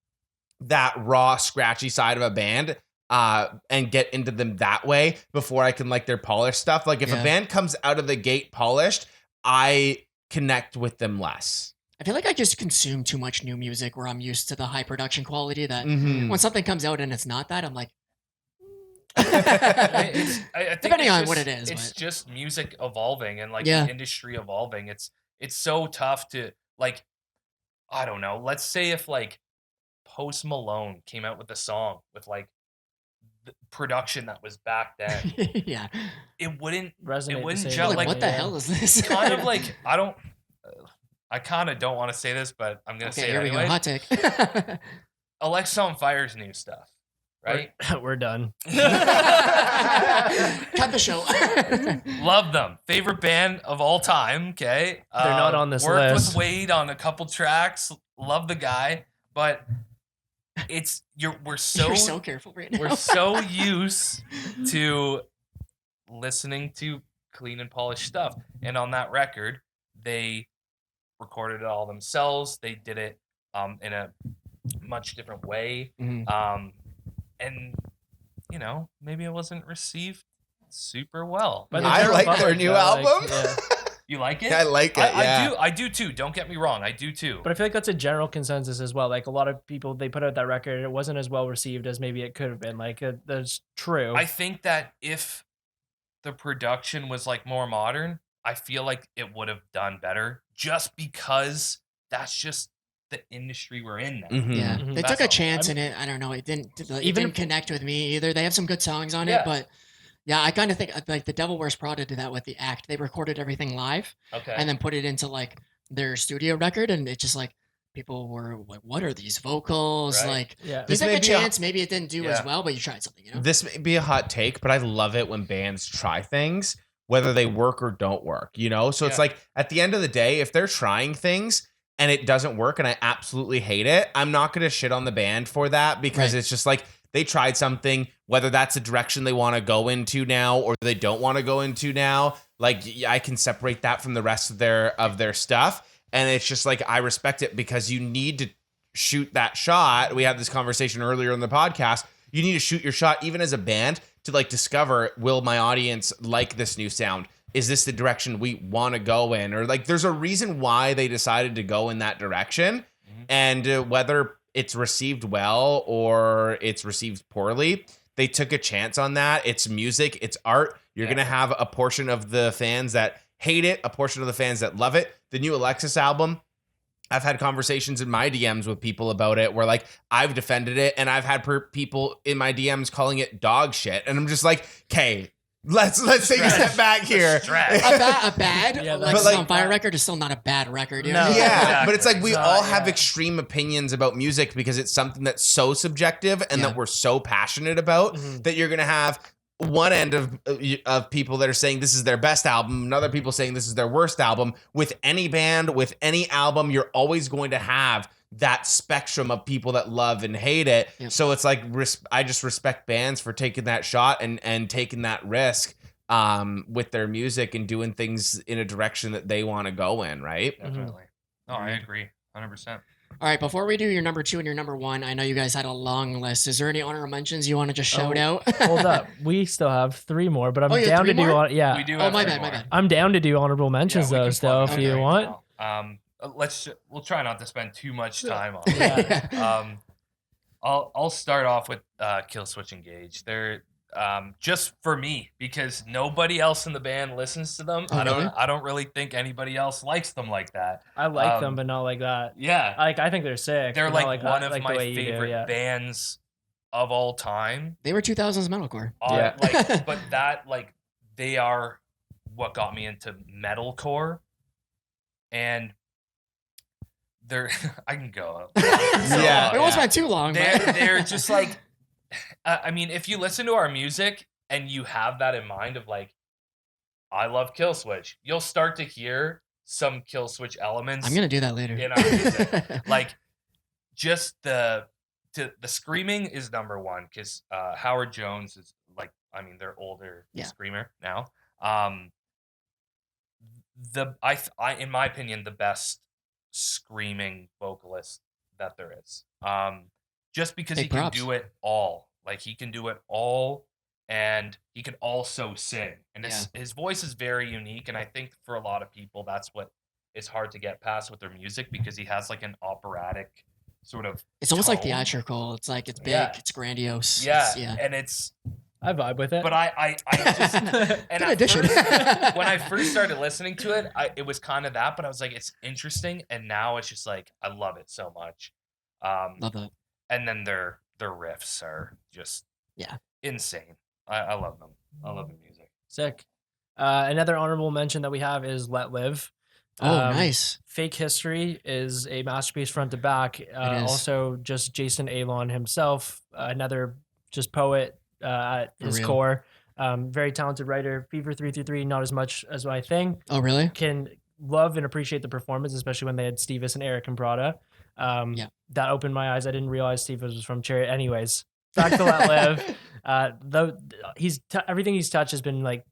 [SPEAKER 1] that raw, scratchy side of a band and get into them that way before I can like their polished stuff. Like if
[SPEAKER 2] Yeah.
[SPEAKER 1] a band comes out of the gate polished, I connect with them less.
[SPEAKER 2] I feel like I just consume too much new music where I'm used to the high production quality that
[SPEAKER 1] Mhm.
[SPEAKER 2] when something comes out and it's not that, I'm like,
[SPEAKER 4] I think
[SPEAKER 2] Depending
[SPEAKER 4] it's
[SPEAKER 2] on
[SPEAKER 4] just-
[SPEAKER 2] what it is,
[SPEAKER 4] it's
[SPEAKER 2] but-
[SPEAKER 4] just music evolving and like
[SPEAKER 2] Yeah.
[SPEAKER 4] the industry evolving. It's so tough to like, I don't know. Let's say if like Post Malone came out with a song with like the production that was back then,
[SPEAKER 2] yeah.
[SPEAKER 4] it wouldn't.
[SPEAKER 3] Resonate the
[SPEAKER 4] wouldn't
[SPEAKER 3] same
[SPEAKER 4] gel,
[SPEAKER 2] Like,
[SPEAKER 4] like,
[SPEAKER 2] what the hell is this?
[SPEAKER 4] Kind of like I kind of don't want to say this, but I'm gonna
[SPEAKER 2] Okay,
[SPEAKER 4] say it
[SPEAKER 2] here we go.
[SPEAKER 4] anyway.
[SPEAKER 2] Hot take.
[SPEAKER 4] Alexa on Fire's new stuff, right?
[SPEAKER 3] We're done.
[SPEAKER 2] Cut the show.
[SPEAKER 4] Love them. Favorite band of all time. Okay,
[SPEAKER 3] They're not on this
[SPEAKER 4] worked
[SPEAKER 3] list.
[SPEAKER 4] with Wade on a couple tracks. Love the guy, but we're so
[SPEAKER 2] You're so careful right now.
[SPEAKER 4] we're so used to listening to clean and polished stuff, and on that record, they recorded it all themselves. They did it in a much different way,
[SPEAKER 2] Mhm.
[SPEAKER 4] and maybe it wasn't received super well.
[SPEAKER 3] By the
[SPEAKER 1] I
[SPEAKER 3] general
[SPEAKER 1] like their
[SPEAKER 3] public,
[SPEAKER 1] new
[SPEAKER 3] though,
[SPEAKER 1] album.
[SPEAKER 3] yeah.
[SPEAKER 4] You like it?
[SPEAKER 1] I like it. Yeah.
[SPEAKER 4] I do too. Don't get me wrong. I do too.
[SPEAKER 3] But I feel like that's a general consensus as well. Like a lot of people, they put out that record, it wasn't as well received as maybe it could have been. Like that's true.
[SPEAKER 4] I think that if the production was like more modern, I feel like it would have done better. Just because that's just the industry we're in now.
[SPEAKER 1] Mhm.
[SPEAKER 2] Yeah,
[SPEAKER 3] Mhm.
[SPEAKER 2] they
[SPEAKER 4] That's
[SPEAKER 2] took a
[SPEAKER 4] all.
[SPEAKER 2] chance in it. I don't know. It
[SPEAKER 3] Even
[SPEAKER 2] didn't
[SPEAKER 3] if-
[SPEAKER 2] connect with me either. They have some good songs on
[SPEAKER 4] Yeah.
[SPEAKER 2] it, but yeah, I kind of think like the Devil Wears Prada did that with the Act. They recorded everything live
[SPEAKER 4] Okay.
[SPEAKER 2] and then put it into like their studio record, and it just like people were like, "What are these vocals?"
[SPEAKER 4] Right.
[SPEAKER 2] Like,
[SPEAKER 3] yeah.
[SPEAKER 2] you
[SPEAKER 1] This
[SPEAKER 2] take
[SPEAKER 1] may
[SPEAKER 2] a
[SPEAKER 1] be a-
[SPEAKER 2] chance. Maybe it didn't do as
[SPEAKER 4] Yeah.
[SPEAKER 2] well, but you tried something. You know.
[SPEAKER 1] This may be a hot take, but I love it when bands try things, whether they work or don't work, So it's
[SPEAKER 4] Yeah.
[SPEAKER 1] like at the end of the day, if they're trying things and it doesn't work and I absolutely hate it, I'm not going to shit on the band for that because
[SPEAKER 2] Right.
[SPEAKER 1] it's just like they tried something, whether that's a direction they want to go into now or they don't want to go into now. Like I can separate that from the rest of their stuff. And it's just like, I respect it because you need to shoot that shot. We had this conversation earlier in the podcast. You need to shoot your shot even as a band to like discover, will my audience like this new sound? Is this the direction we want to go in? Or like there's a reason why they decided to go in that direction.
[SPEAKER 4] Mhm.
[SPEAKER 1] And whether it's received well or it's received poorly, they took a chance on that. It's music, it's art. You're
[SPEAKER 4] Yeah.
[SPEAKER 1] going to have a portion of the fans that hate it, a portion of the fans that love it. The new Alexis album, I've had conversations in my DMs with people about it where like I've defended it and I've had people in my DMs calling it dog shit. And I'm just like, okay, let's take a step back here.
[SPEAKER 4] Stretch.
[SPEAKER 2] A bad
[SPEAKER 3] Yeah,
[SPEAKER 2] like,
[SPEAKER 3] but,
[SPEAKER 1] like-
[SPEAKER 2] on Fire record is still not a bad record. You
[SPEAKER 3] No.
[SPEAKER 2] know?
[SPEAKER 1] Yeah,
[SPEAKER 4] Exactly.
[SPEAKER 1] but it's like we
[SPEAKER 3] It's
[SPEAKER 1] all
[SPEAKER 3] not,
[SPEAKER 1] have
[SPEAKER 3] yeah.
[SPEAKER 1] extreme opinions about music because it's something that's so subjective and
[SPEAKER 2] Yeah.
[SPEAKER 1] that we're so passionate about
[SPEAKER 3] Mhm.
[SPEAKER 1] that you're going to have one end of people that are saying this is their best album, and other people saying this is their worst album. With any band, with any album, you're always going to have that spectrum of people that love and hate it.
[SPEAKER 2] Yep.
[SPEAKER 1] So it's like I just respect bands for taking that shot and taking that risk with their music and doing things in a direction that they want to go in, right?
[SPEAKER 4] Definitely. No, I agree. 100%.
[SPEAKER 2] All right, before we do your number 2 and your number 1, I know you guys had a long list. Is there any honorable mentions you want to just shout out?
[SPEAKER 3] Hold up. We still have 3 more, but I'm
[SPEAKER 2] Oh, you have
[SPEAKER 3] down to
[SPEAKER 2] 3
[SPEAKER 3] do
[SPEAKER 2] more?
[SPEAKER 3] on yeah.
[SPEAKER 4] We do
[SPEAKER 2] Oh,
[SPEAKER 4] have
[SPEAKER 2] my
[SPEAKER 4] three
[SPEAKER 2] bad, my
[SPEAKER 4] more.
[SPEAKER 2] bad.
[SPEAKER 3] I'm down to do honorable mentions
[SPEAKER 4] Yeah, we
[SPEAKER 3] though
[SPEAKER 4] can
[SPEAKER 3] still
[SPEAKER 4] plug
[SPEAKER 3] if
[SPEAKER 4] it
[SPEAKER 3] you
[SPEAKER 4] right
[SPEAKER 3] want.
[SPEAKER 4] now. We'll try not to spend too much time on
[SPEAKER 3] Yeah.
[SPEAKER 4] it. I'll start off with Kill Switch Engage. They're just for me because nobody else in the band listens to them.
[SPEAKER 2] Oh, really?
[SPEAKER 4] I don't really think anybody else likes them like that.
[SPEAKER 3] I like
[SPEAKER 4] Um,
[SPEAKER 3] them, but not like that.
[SPEAKER 4] Yeah,
[SPEAKER 3] I think they're sick.
[SPEAKER 4] they're
[SPEAKER 3] but not
[SPEAKER 4] like
[SPEAKER 3] that,
[SPEAKER 4] one of
[SPEAKER 3] like the
[SPEAKER 4] my
[SPEAKER 3] way you do,
[SPEAKER 4] favorite
[SPEAKER 3] yeah.
[SPEAKER 4] bands of all time.
[SPEAKER 2] They were 2000s metalcore.
[SPEAKER 1] Yeah.
[SPEAKER 4] But that like they are what got me into metalcore, and they're I can go.
[SPEAKER 1] Yeah.
[SPEAKER 2] It almost went too long. but-
[SPEAKER 4] They're just like, I mean, if you listen to our music and you have that in mind of like, I love Kill Switch, you'll start to hear some Kill Switch elements
[SPEAKER 2] I'm going to do that later.
[SPEAKER 4] in our music. Like, just the screaming is number one because Howard Jones is like, I mean, they're older
[SPEAKER 2] Yeah.
[SPEAKER 4] screamer now. In my opinion, the best screaming vocalist that there is. Just because
[SPEAKER 2] Big
[SPEAKER 4] he can
[SPEAKER 2] props.
[SPEAKER 4] do it all. Like he can do it all and he can also sing. And his voice is very unique. And I think for a lot of people, that's what is hard to get past with their music because he has like an operatic sort of
[SPEAKER 2] It's almost like
[SPEAKER 4] tone.
[SPEAKER 2] theatrical. It's like it's big,
[SPEAKER 4] Yeah.
[SPEAKER 2] it's grandiose.
[SPEAKER 4] Yeah.
[SPEAKER 2] It's-
[SPEAKER 4] And it's
[SPEAKER 3] I vibe with it.
[SPEAKER 4] but I just and
[SPEAKER 2] Good
[SPEAKER 4] at
[SPEAKER 2] addition.
[SPEAKER 4] first, when I first started listening to it, it was kind of that, but I was like, it's interesting, and now it's just like I love it so much.
[SPEAKER 2] Love that.
[SPEAKER 4] And then their riffs are just insane. I love them. I love the music.
[SPEAKER 3] Sick. Another honorable mention that we have is Let Live.
[SPEAKER 2] Oh, nice.
[SPEAKER 3] Fake History is a masterpiece front to back.
[SPEAKER 2] is.
[SPEAKER 3] Also, just Jason Alon himself, another just poet at
[SPEAKER 2] For
[SPEAKER 3] his
[SPEAKER 2] real.
[SPEAKER 3] core. Very talented writer. Fever 333, not as much as my thing.
[SPEAKER 2] Oh, really?
[SPEAKER 3] Can love and appreciate the performance, especially when they had Stevis and Eric and Prada.
[SPEAKER 2] Yeah.
[SPEAKER 3] That opened my eyes. I didn't realize Stevis was from Chariot. Anyways, back to Let Live. Though everything he's touched has been like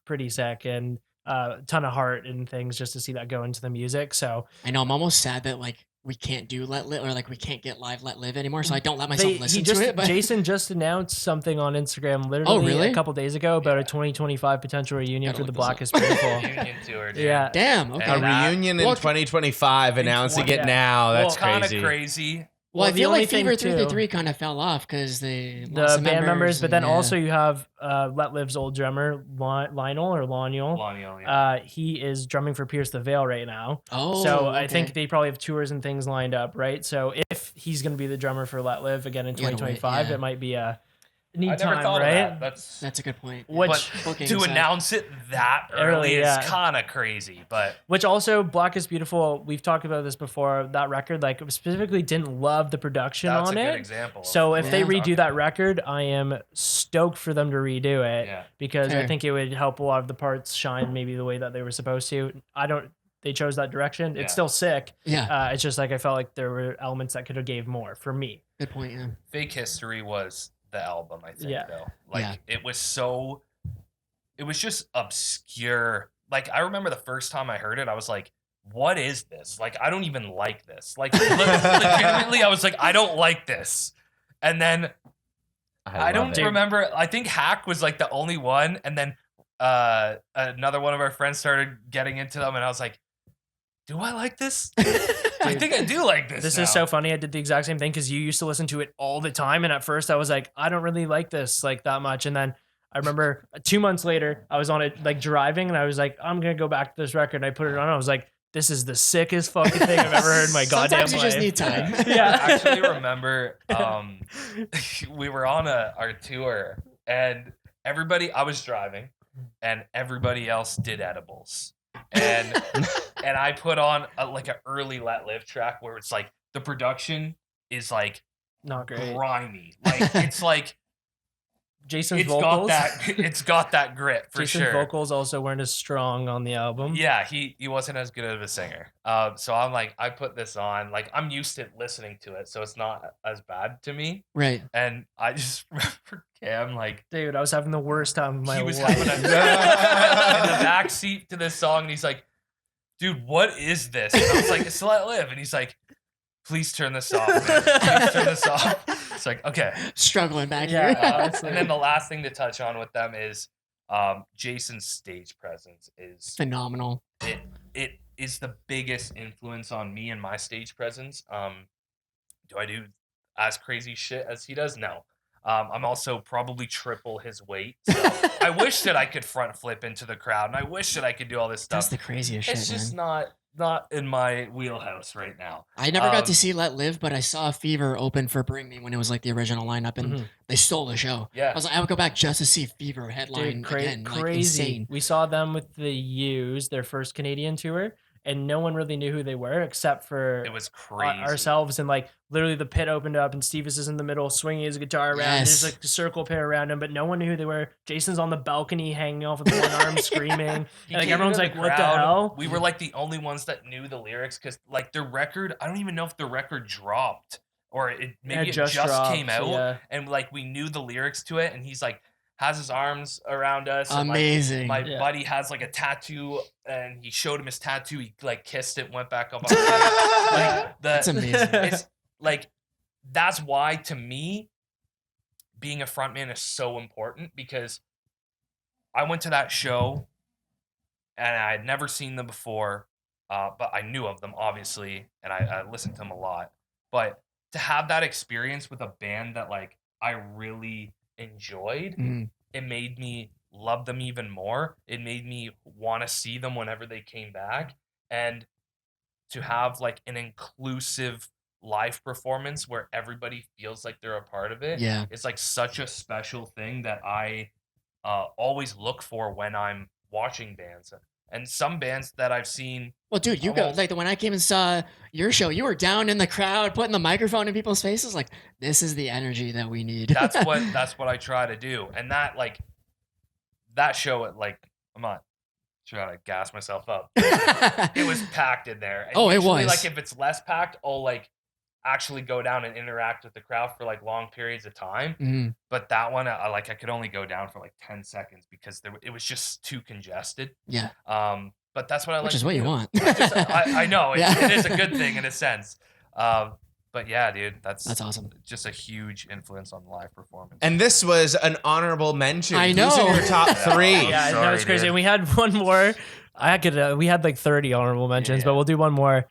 [SPEAKER 3] pretty sick, and a ton of heart and things just to see that go into the music. So
[SPEAKER 2] I know I'm almost sad that like we can't do Let Live, or like we can't get live Let Live anymore, so I don't let myself listen to it. But
[SPEAKER 3] Jason just announced something on Instagram literally
[SPEAKER 2] really?
[SPEAKER 3] a couple days ago about a 2025 potential reunion
[SPEAKER 2] Gotta
[SPEAKER 3] for
[SPEAKER 2] look
[SPEAKER 3] the
[SPEAKER 2] this
[SPEAKER 3] Black
[SPEAKER 2] up.
[SPEAKER 3] is Beautiful.
[SPEAKER 4] Reunion tour, dude.
[SPEAKER 3] Yeah.
[SPEAKER 2] damn, okay.
[SPEAKER 1] A
[SPEAKER 4] And that-
[SPEAKER 1] reunion in
[SPEAKER 2] Well,
[SPEAKER 1] 2025, announcing it
[SPEAKER 3] yeah.
[SPEAKER 1] now. That's
[SPEAKER 3] Well,
[SPEAKER 4] Kind of
[SPEAKER 1] crazy.
[SPEAKER 4] crazy.
[SPEAKER 2] Well, I
[SPEAKER 3] the
[SPEAKER 2] feel
[SPEAKER 3] only
[SPEAKER 2] like
[SPEAKER 3] thing,
[SPEAKER 2] Fever
[SPEAKER 3] too-
[SPEAKER 2] 333 kind of fell off because they
[SPEAKER 3] the
[SPEAKER 2] lost
[SPEAKER 3] band
[SPEAKER 2] some
[SPEAKER 3] members, but then
[SPEAKER 2] and, yeah.
[SPEAKER 3] also you have Let Live's old drummer Lionel.
[SPEAKER 4] Laniel, yeah.
[SPEAKER 3] He is drumming for Pierce the Veil right now.
[SPEAKER 2] Oh,
[SPEAKER 3] So I
[SPEAKER 2] okay.
[SPEAKER 3] think they probably have tours and things lined up, right? So if he's going to be the drummer for Let Live again in
[SPEAKER 2] You gotta wait,
[SPEAKER 3] 2025,
[SPEAKER 2] yeah.
[SPEAKER 3] it might be a
[SPEAKER 4] I
[SPEAKER 3] need
[SPEAKER 4] never
[SPEAKER 3] time,
[SPEAKER 4] thought
[SPEAKER 3] right?
[SPEAKER 4] of that.
[SPEAKER 2] That's a good point.
[SPEAKER 3] Which-
[SPEAKER 4] But
[SPEAKER 2] Booking
[SPEAKER 4] to
[SPEAKER 2] aside.
[SPEAKER 4] announce it that
[SPEAKER 3] Early,
[SPEAKER 4] early is
[SPEAKER 3] yeah.
[SPEAKER 4] kind of crazy. But
[SPEAKER 3] Which also, Black is Beautiful, we've talked about this before, that record, like, specifically didn't love the production
[SPEAKER 4] that's
[SPEAKER 3] on
[SPEAKER 4] a good
[SPEAKER 3] it.
[SPEAKER 4] example. of
[SPEAKER 3] So
[SPEAKER 4] what
[SPEAKER 3] if
[SPEAKER 2] Yeah.
[SPEAKER 3] they
[SPEAKER 4] we're talking
[SPEAKER 3] redo that
[SPEAKER 4] about.
[SPEAKER 3] record, I am stoked for them to redo it
[SPEAKER 4] Yeah.
[SPEAKER 3] because I
[SPEAKER 2] Fair.
[SPEAKER 3] think it would help a lot of the parts shine maybe the way that they were supposed to. They chose that direction.
[SPEAKER 4] Yeah.
[SPEAKER 3] It's still sick.
[SPEAKER 2] Yeah,
[SPEAKER 3] It's just like I felt like there were elements that could have gave more for me.
[SPEAKER 2] good point. Yeah.
[SPEAKER 4] Fake History was the album, I think,
[SPEAKER 3] Yeah.
[SPEAKER 4] though. Like,
[SPEAKER 2] Yeah.
[SPEAKER 4] it was just obscure. Like, I remember the first time I heard it, I was like, what is this? Like, I don't even like this. Like, legitimately, I was like, I don't like this. And then I
[SPEAKER 1] love
[SPEAKER 4] don't
[SPEAKER 1] it.
[SPEAKER 4] remember. I think Hack was like the only one. And then another one of our friends started getting into them. And I was like, do I like this? I think I do like this.
[SPEAKER 3] This
[SPEAKER 4] now.
[SPEAKER 3] is so funny. I did the exact same thing because you used to listen to it all the time. And at first I was like, I don't really like this like that much. And then I remember 2 months later, I was on it like driving and I was like, I'm going to go back to this record. And I put it on. I was like, this is the sickest fucking thing I've ever heard in my goddamn
[SPEAKER 2] Sometimes you
[SPEAKER 3] life.
[SPEAKER 2] just need time.
[SPEAKER 3] Yeah.
[SPEAKER 4] I actually remember we were on our tour and I was driving and everybody else did edibles. And I put on like an early Let Live track where it's like the production is like
[SPEAKER 3] Not great.
[SPEAKER 4] grimy. Like it's like
[SPEAKER 3] Jason's
[SPEAKER 4] it's
[SPEAKER 3] vocals.
[SPEAKER 4] got that grit for
[SPEAKER 3] Jason's
[SPEAKER 4] sure.
[SPEAKER 3] vocals also weren't as strong on the album.
[SPEAKER 4] Yeah, he wasn't as good of a singer. So I'm like, I put this on. Like, I'm used to listening to it, so it's not as bad to me.
[SPEAKER 2] Right.
[SPEAKER 4] And I just remember Cam, like,
[SPEAKER 3] Dude, I was having the worst time of my
[SPEAKER 4] he was
[SPEAKER 3] life.
[SPEAKER 4] having in the back seat to this song, and he's like, dude, what is this? And I was like, it's Let Live. And he's like, please turn this off, man. Please turn this off. It's like, okay.
[SPEAKER 2] Struggling back
[SPEAKER 3] Yeah,
[SPEAKER 2] here.
[SPEAKER 4] And then the last thing to touch on with them is Jason's stage presence is
[SPEAKER 2] Phenomenal.
[SPEAKER 4] it is the biggest influence on me and my stage presence. Do I do as crazy shit as he does? No. I'm also probably triple his weight. So I wish that I could front flip into the crowd, and I wish that I could do all this
[SPEAKER 2] That's
[SPEAKER 4] stuff.
[SPEAKER 2] the craziest
[SPEAKER 4] It's
[SPEAKER 2] shit,
[SPEAKER 4] just
[SPEAKER 2] man.
[SPEAKER 4] not in my wheelhouse right now.
[SPEAKER 2] I never got to
[SPEAKER 4] um,
[SPEAKER 2] see Let Live, but I saw Fever open for Bring Me when it was like the original lineup, and
[SPEAKER 3] Mhm.
[SPEAKER 2] they stole the show.
[SPEAKER 4] Yeah.
[SPEAKER 2] I was like, I would go back just to see Fever headline
[SPEAKER 3] Dude,
[SPEAKER 2] again. Like,
[SPEAKER 3] crazy.
[SPEAKER 2] insane.
[SPEAKER 3] We saw them with the U's, their first Canadian tour, and no one really knew who they were except for
[SPEAKER 4] It was crazy.
[SPEAKER 3] ourselves. And like literally, the pit opened up, and Stevens is in the middle, swinging his guitar around.
[SPEAKER 2] Yes.
[SPEAKER 3] There's like a circle pit around him, but no one knew who they were. Jason's on the balcony, hanging off with one arm, screaming.
[SPEAKER 4] He
[SPEAKER 3] And like
[SPEAKER 4] came
[SPEAKER 3] everyone's
[SPEAKER 4] into
[SPEAKER 3] like, "What the
[SPEAKER 4] crowd.
[SPEAKER 3] hell?"
[SPEAKER 4] We were like the only ones that knew the lyrics because like the record, I don't even know if the record dropped or maybe it just
[SPEAKER 3] dropped,
[SPEAKER 4] came out,
[SPEAKER 3] yeah.
[SPEAKER 4] and like we knew the lyrics to it, and he's like has his arms around us. And, like,
[SPEAKER 2] Amazing.
[SPEAKER 4] my
[SPEAKER 3] Yeah.
[SPEAKER 4] buddy has like a tattoo, and he showed him his tattoo. He like kissed it, went back up on stage. Like
[SPEAKER 2] That's amazing.
[SPEAKER 4] It's like that's why to me being a frontman is so important because I went to that show and I had never seen them before, but I knew of them obviously, and I listened to them a lot. But to have that experience with a band that like I really enjoyed,
[SPEAKER 2] Mhm.
[SPEAKER 4] it made me love them even more. It made me want to see them whenever they came back, and to have like an inclusive live performance where everybody feels like they're a part of it.
[SPEAKER 2] Yeah.
[SPEAKER 4] It's like such a special thing that I always look for when I'm watching bands. And some bands that I've seen.
[SPEAKER 2] Well, dude, you go like when I came and saw your show, you were down in the crowd, putting the microphone in people's faces. Like, this is the energy that we need.
[SPEAKER 4] That's what I try to do. And that show, I'm not trying to gas myself up. It was packed in there. And
[SPEAKER 2] it
[SPEAKER 4] usually,
[SPEAKER 2] was.
[SPEAKER 4] like, if it's less packed, I'll actually go down and interact with the crowd for long periods of time.
[SPEAKER 2] Mm-hmm.
[SPEAKER 4] But that one, I could only go down for 10 seconds because it was just too congested.
[SPEAKER 2] Yeah.
[SPEAKER 4] But that's what I like.
[SPEAKER 2] Which is what you want.
[SPEAKER 4] I know
[SPEAKER 2] Yeah.
[SPEAKER 4] it is a good thing in a sense. But yeah, dude, that's
[SPEAKER 2] awesome.
[SPEAKER 4] Just a huge influence on live performance.
[SPEAKER 1] And this was an honorable mention.
[SPEAKER 2] I know.
[SPEAKER 1] Who's in your top 3?
[SPEAKER 3] Yeah, that was crazy. And we had one more. We had 30 honorable mentions, but we'll do one more.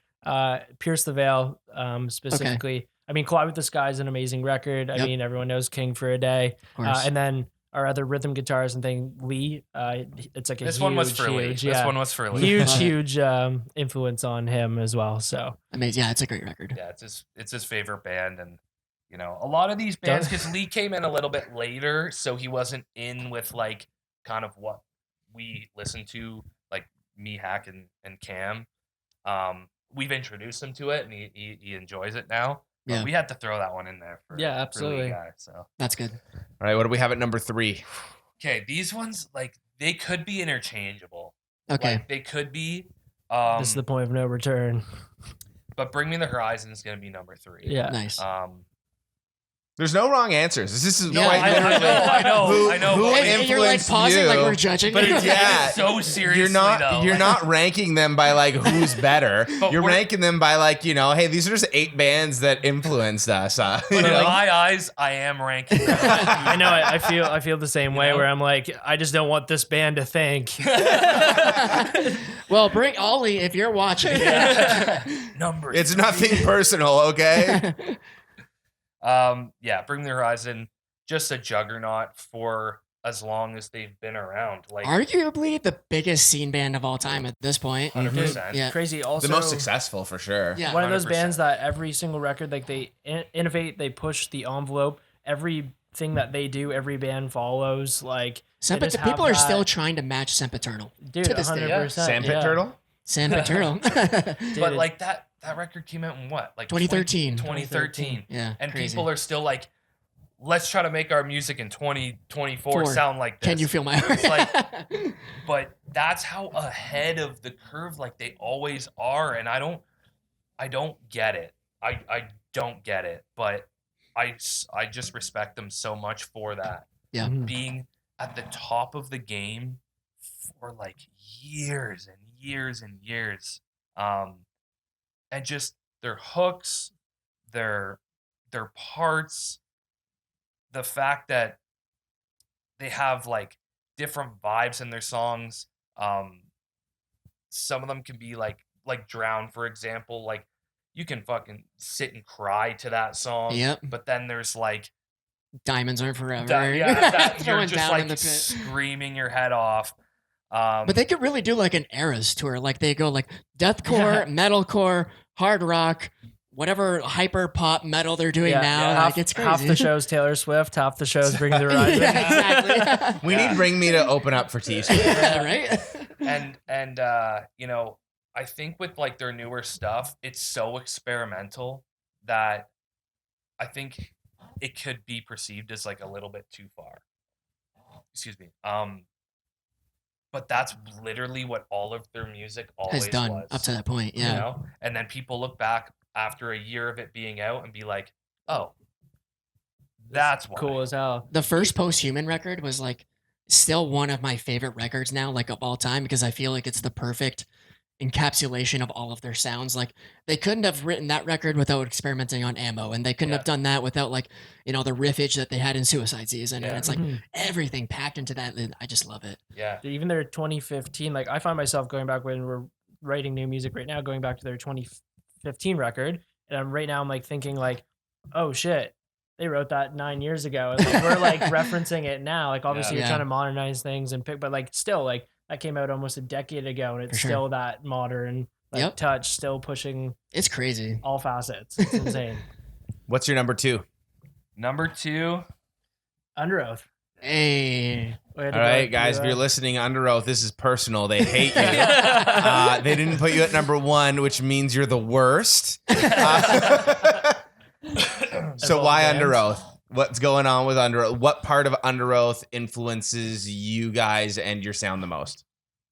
[SPEAKER 3] Pierce the Veil, specifically. Okay. I mean, Collide with the Sky is an amazing record. I mean, everyone knows King for a Day. And then our other rhythm guitars and thing, Lee. It's like
[SPEAKER 4] this one was for Lee. This one was for Lee.
[SPEAKER 3] Huge influence on him as well. So
[SPEAKER 2] amazing. Yeah, it's a great record.
[SPEAKER 4] Yeah, it's his favorite band, and a lot of these bands, because Lee came in a little bit later, so he wasn't in with kind of what we listened to, like me, Hack, and Cam. We've introduced him to it, and he enjoys it now. But we had to throw that one in there for
[SPEAKER 3] absolutely.
[SPEAKER 4] Lee guy, so
[SPEAKER 2] that's good.
[SPEAKER 1] All right, what do we have at number 3?
[SPEAKER 4] Okay, these ones they could be interchangeable.
[SPEAKER 2] Okay,
[SPEAKER 4] they could be.
[SPEAKER 3] This is the point of no return.
[SPEAKER 4] But Bring Me the Horizon is going to be number 3.
[SPEAKER 3] Yeah,
[SPEAKER 2] nice.
[SPEAKER 1] There's no wrong answers. This is
[SPEAKER 4] I know.
[SPEAKER 1] Who
[SPEAKER 2] and you're pausing
[SPEAKER 1] you,
[SPEAKER 2] like we're judging.
[SPEAKER 4] But it's so seriously.
[SPEAKER 1] You're not ranking them by who's better. You're ranking them by hey, these are just 8 bands that influenced us.
[SPEAKER 4] But in my eyes, I am ranking them.
[SPEAKER 3] I know. I feel the same way where I'm I just don't want this band to think.
[SPEAKER 2] Well, bring Ollie if you're watching.
[SPEAKER 4] Number.
[SPEAKER 1] It's nothing personal, okay?
[SPEAKER 4] Bring Me the Horizon, just a juggernaut for as long as they've been around.
[SPEAKER 2] Arguably the biggest scene band of all time at this point.
[SPEAKER 4] 100%.
[SPEAKER 2] Yeah.
[SPEAKER 3] Crazy. Also,
[SPEAKER 1] the most successful for sure.
[SPEAKER 2] Yeah.
[SPEAKER 3] One of those
[SPEAKER 4] 100%.
[SPEAKER 3] bands that every single record, they innovate, they push the envelope. Everything that they do, every band follows.
[SPEAKER 2] People are still trying to match Sempiternal.
[SPEAKER 3] Dude,
[SPEAKER 2] to this
[SPEAKER 3] 100%.
[SPEAKER 2] day.
[SPEAKER 1] Sandpit Turtle?
[SPEAKER 4] But that record came out in what?
[SPEAKER 2] 2013.
[SPEAKER 4] 2013.
[SPEAKER 2] Yeah.
[SPEAKER 4] And
[SPEAKER 2] crazy.
[SPEAKER 4] people are still let's try to make our music in 2024 sound like this.
[SPEAKER 2] Can you feel my heart?
[SPEAKER 4] But that's how ahead of the curve they always are, and I don't get it. I don't get it, but I just respect them so much for that.
[SPEAKER 2] Yeah.
[SPEAKER 4] Being at the top of the game for years and years and years. And just their hooks, their parts, the fact that they have different vibes in their songs. Some of them can be like Drown, for example. You can fucking sit and cry to that song.
[SPEAKER 2] Yep.
[SPEAKER 4] But then there's
[SPEAKER 2] Diamonds Aren't Forever.
[SPEAKER 4] You're just screaming your head off.
[SPEAKER 2] But they could really do an Eras tour. They go deathcore, metalcore, hard rock, whatever hyper pop metal they're doing now. It's crazy.
[SPEAKER 3] Half the show's Taylor Swift, half the show's Bring Me the Horizon.
[SPEAKER 2] Exactly.
[SPEAKER 1] We need Bring Me to open up for T-Swift.
[SPEAKER 2] Right?
[SPEAKER 4] And I think with their newer stuff, it's so experimental that I think it could be perceived as a little bit too far. Excuse me. But that's literally what all of their music always
[SPEAKER 2] has done
[SPEAKER 4] was,
[SPEAKER 2] up to that point. Yeah.
[SPEAKER 4] And then people look back after a year of it being out and be like, oh, that's why.
[SPEAKER 3] Cool as hell.
[SPEAKER 2] The first Posthuman record was still one of my favorite records now, of all time, because I feel it's the perfect encapsulation of all of their sounds. They couldn't have written that record without experimenting on Ammo, and they couldn't have done that without the riffage that they had in Suicide Season. And it's everything packed into that. And I just love it.
[SPEAKER 4] Yeah.
[SPEAKER 3] Even their 2015, I find myself going back when we're writing new music right now, going back to their 2015 record. And right now I'm thinking oh shit, they wrote that 9 years ago. And we're referencing it now. Obviously you're trying to modernize things and pick, but still that came out almost a decade ago, and it's still that modern touch, still pushing.
[SPEAKER 2] It's crazy.
[SPEAKER 3] All facets. It's insane.
[SPEAKER 1] What's your number 2?
[SPEAKER 4] Number 2,
[SPEAKER 3] Under Oath.
[SPEAKER 2] Hey.
[SPEAKER 3] We had to
[SPEAKER 1] All
[SPEAKER 3] go
[SPEAKER 1] right,
[SPEAKER 3] with
[SPEAKER 1] guys, if you're
[SPEAKER 3] you,
[SPEAKER 1] listening, Under Oath, this is personal. They hate you. They didn't put you at number 1, which means you're the worst. So
[SPEAKER 3] all
[SPEAKER 1] why
[SPEAKER 3] the
[SPEAKER 1] Under
[SPEAKER 3] bands.
[SPEAKER 1] Oath? What's going on with Under Oath? What part of Under Oath influences you guys and your sound the most?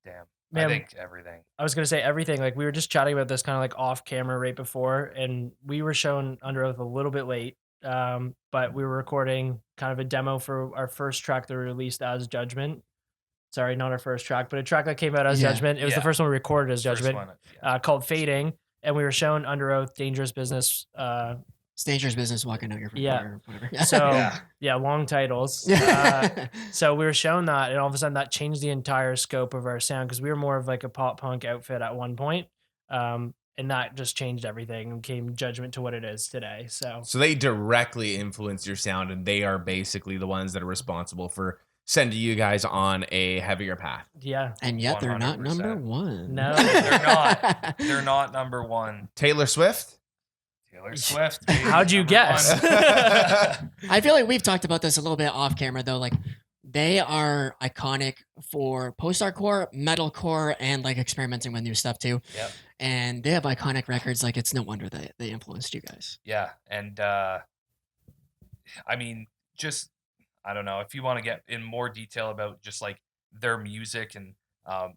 [SPEAKER 4] Damn.
[SPEAKER 3] Man,
[SPEAKER 4] I think everything.
[SPEAKER 3] I was gonna say everything. Like we were just chatting about this kind of like off camera right before, and we were shown Under Oath a little bit late. But we were recording kind of a demo for our first track that we released as Judgement. Sorry, not our first track, but a track that came out as
[SPEAKER 2] Yeah.
[SPEAKER 3] Judgement. It was the
[SPEAKER 4] Yeah.
[SPEAKER 3] first one we recorded as
[SPEAKER 4] First
[SPEAKER 3] Judgment,
[SPEAKER 4] one, yeah.
[SPEAKER 3] called Fading, and we were shown Under Oath, Dangerous Business.
[SPEAKER 2] It's dangerous business walking out your front
[SPEAKER 3] Yeah.
[SPEAKER 2] door or whatever.
[SPEAKER 3] So yeah, long titles. So we were shown that, and all of a sudden that changed the entire scope of our sound because we were more of like a pop punk outfit at one point. And that just changed everything and came Judgment to what it is today. So
[SPEAKER 1] they directly influence your sound, and they are basically the ones that are responsible for sending you guys on a heavier path.
[SPEAKER 3] yeah,
[SPEAKER 2] And yet they're not
[SPEAKER 4] 100%.
[SPEAKER 2] number 1.
[SPEAKER 3] no,
[SPEAKER 4] They're not. They're not number 1.
[SPEAKER 1] Taylor Swift?
[SPEAKER 4] Taylor Swift. baby,
[SPEAKER 3] How'd you
[SPEAKER 4] number
[SPEAKER 3] guess?
[SPEAKER 4] 1.
[SPEAKER 2] I feel like we've talked about this a little bit off camera though. Like they are iconic for post-hardcore, metalcore, and like experimenting with new stuff too.
[SPEAKER 4] Yep.
[SPEAKER 2] And they have iconic records. Like it's no wonder that they influenced you guys.
[SPEAKER 4] Yeah, and I mean, just I don't know if you want to get in more detail about just like their music and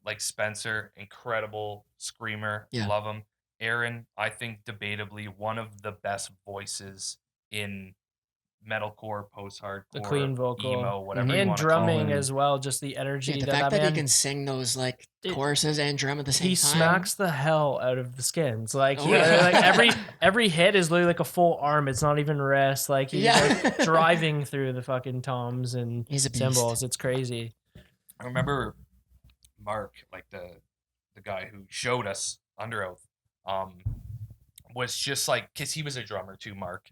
[SPEAKER 4] like Spencer, incredible screamer,
[SPEAKER 2] Yeah.
[SPEAKER 4] love him. Aaron, I think debatably one of the best voices in metalcore, post-hardcore,
[SPEAKER 3] The clean vocal.
[SPEAKER 4] emo, whatever you
[SPEAKER 3] and
[SPEAKER 4] want to call
[SPEAKER 3] drumming
[SPEAKER 4] it.
[SPEAKER 3] as well. Just the energy
[SPEAKER 2] Yeah, the
[SPEAKER 3] that
[SPEAKER 2] fact
[SPEAKER 3] that
[SPEAKER 2] that he
[SPEAKER 3] man.
[SPEAKER 2] can sing those like
[SPEAKER 3] It-
[SPEAKER 2] choruses and drum at the same
[SPEAKER 3] He
[SPEAKER 2] time.
[SPEAKER 3] smacks the hell out of the skins. Like,
[SPEAKER 2] Oh,
[SPEAKER 3] he,
[SPEAKER 2] yeah.
[SPEAKER 3] like every hit is literally like a full arm. It's not even wrist. Like he's
[SPEAKER 2] Yeah.
[SPEAKER 3] like driving through the fucking toms and
[SPEAKER 2] He's a beast.
[SPEAKER 3] cymbals. It's crazy.
[SPEAKER 4] I remember Mark, like the guy who showed us Under Oath, was just like, because he was a drummer too, Mark.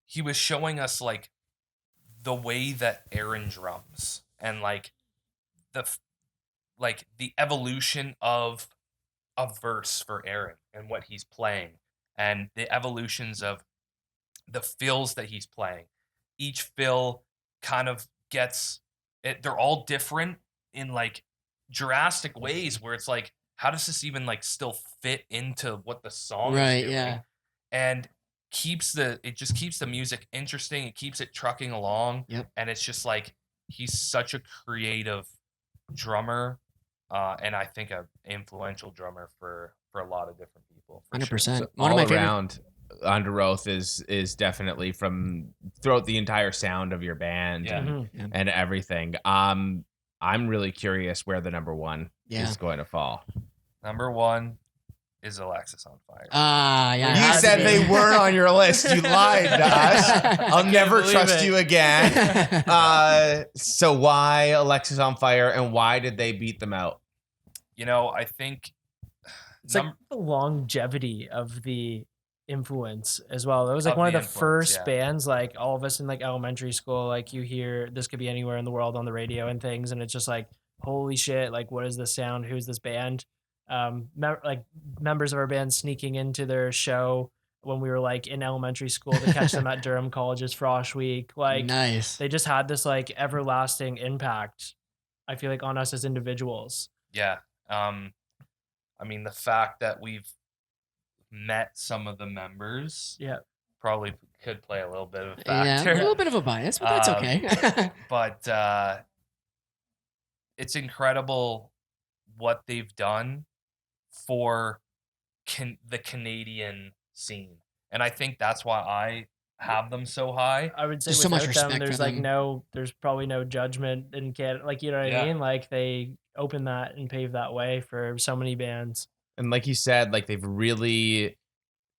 [SPEAKER 4] He was showing us like the way that Aaron drums and like the evolution of a verse for Aaron and what he's playing and the evolutions of the fills that he's playing. Each fill kind of gets it. They're all different in like drastic ways where it's like, how does this even like still fit into what the song
[SPEAKER 2] Right,
[SPEAKER 4] is doing?
[SPEAKER 2] yeah.
[SPEAKER 4] And it just keeps the music interesting. It keeps it trucking along.
[SPEAKER 2] Yep.
[SPEAKER 4] And it's just like, he's such a creative drummer. And I think an influential drummer for a lot of different people. For
[SPEAKER 2] 100%.
[SPEAKER 1] So
[SPEAKER 2] One of
[SPEAKER 1] all
[SPEAKER 2] my favorite.
[SPEAKER 1] around, Under Oath is definitely from throughout the entire sound of your band
[SPEAKER 4] Yeah.
[SPEAKER 3] Mhm.
[SPEAKER 1] and everything. I'm really curious where the number 1
[SPEAKER 2] Yeah.
[SPEAKER 1] is going to fall.
[SPEAKER 4] Number 1 is Alexis on Fire.
[SPEAKER 2] Yeah. it
[SPEAKER 1] You
[SPEAKER 2] has to
[SPEAKER 1] said
[SPEAKER 2] be.
[SPEAKER 1] they weren't on your list. You lied to us. I'll never
[SPEAKER 3] believe
[SPEAKER 1] trust
[SPEAKER 3] it.
[SPEAKER 1] you again. So why Alexis on Fire, and why did they beat them out?
[SPEAKER 4] You know, I think
[SPEAKER 3] It's like the longevity of the influence as well. It was like
[SPEAKER 4] Of
[SPEAKER 3] one of
[SPEAKER 4] the
[SPEAKER 3] the
[SPEAKER 4] influence,
[SPEAKER 3] first
[SPEAKER 4] yeah.
[SPEAKER 3] bands, like all of us in like elementary school, like you hear This Could Be Anywhere in the World on the radio and things, and it's just like, holy shit, like what is this sound? Who's this band? Like members of our band sneaking into their show when we were like in elementary school to catch them at Durham College's Frosh Week. Like
[SPEAKER 2] Nice.
[SPEAKER 3] they just had this like everlasting impact, I feel like, on us as individuals.
[SPEAKER 4] yeah. I mean, the fact that we've met some of the members
[SPEAKER 3] Yeah.
[SPEAKER 4] probably could play a little bit of a
[SPEAKER 2] Yeah,
[SPEAKER 4] factor.
[SPEAKER 2] a little bit of a bias, but that's okay.
[SPEAKER 4] But it's incredible what they've done for the Canadian scene. And I think that's why I have them so high.
[SPEAKER 3] I would say
[SPEAKER 2] There's so much
[SPEAKER 3] without them,
[SPEAKER 2] respect
[SPEAKER 3] there's
[SPEAKER 2] for
[SPEAKER 3] like
[SPEAKER 2] them.
[SPEAKER 3] there's probably no Judgment in Canada. Like, you know what
[SPEAKER 4] Yeah.
[SPEAKER 3] I mean? Like they opened that and paved that way for so many bands.
[SPEAKER 1] And like you said, like they've really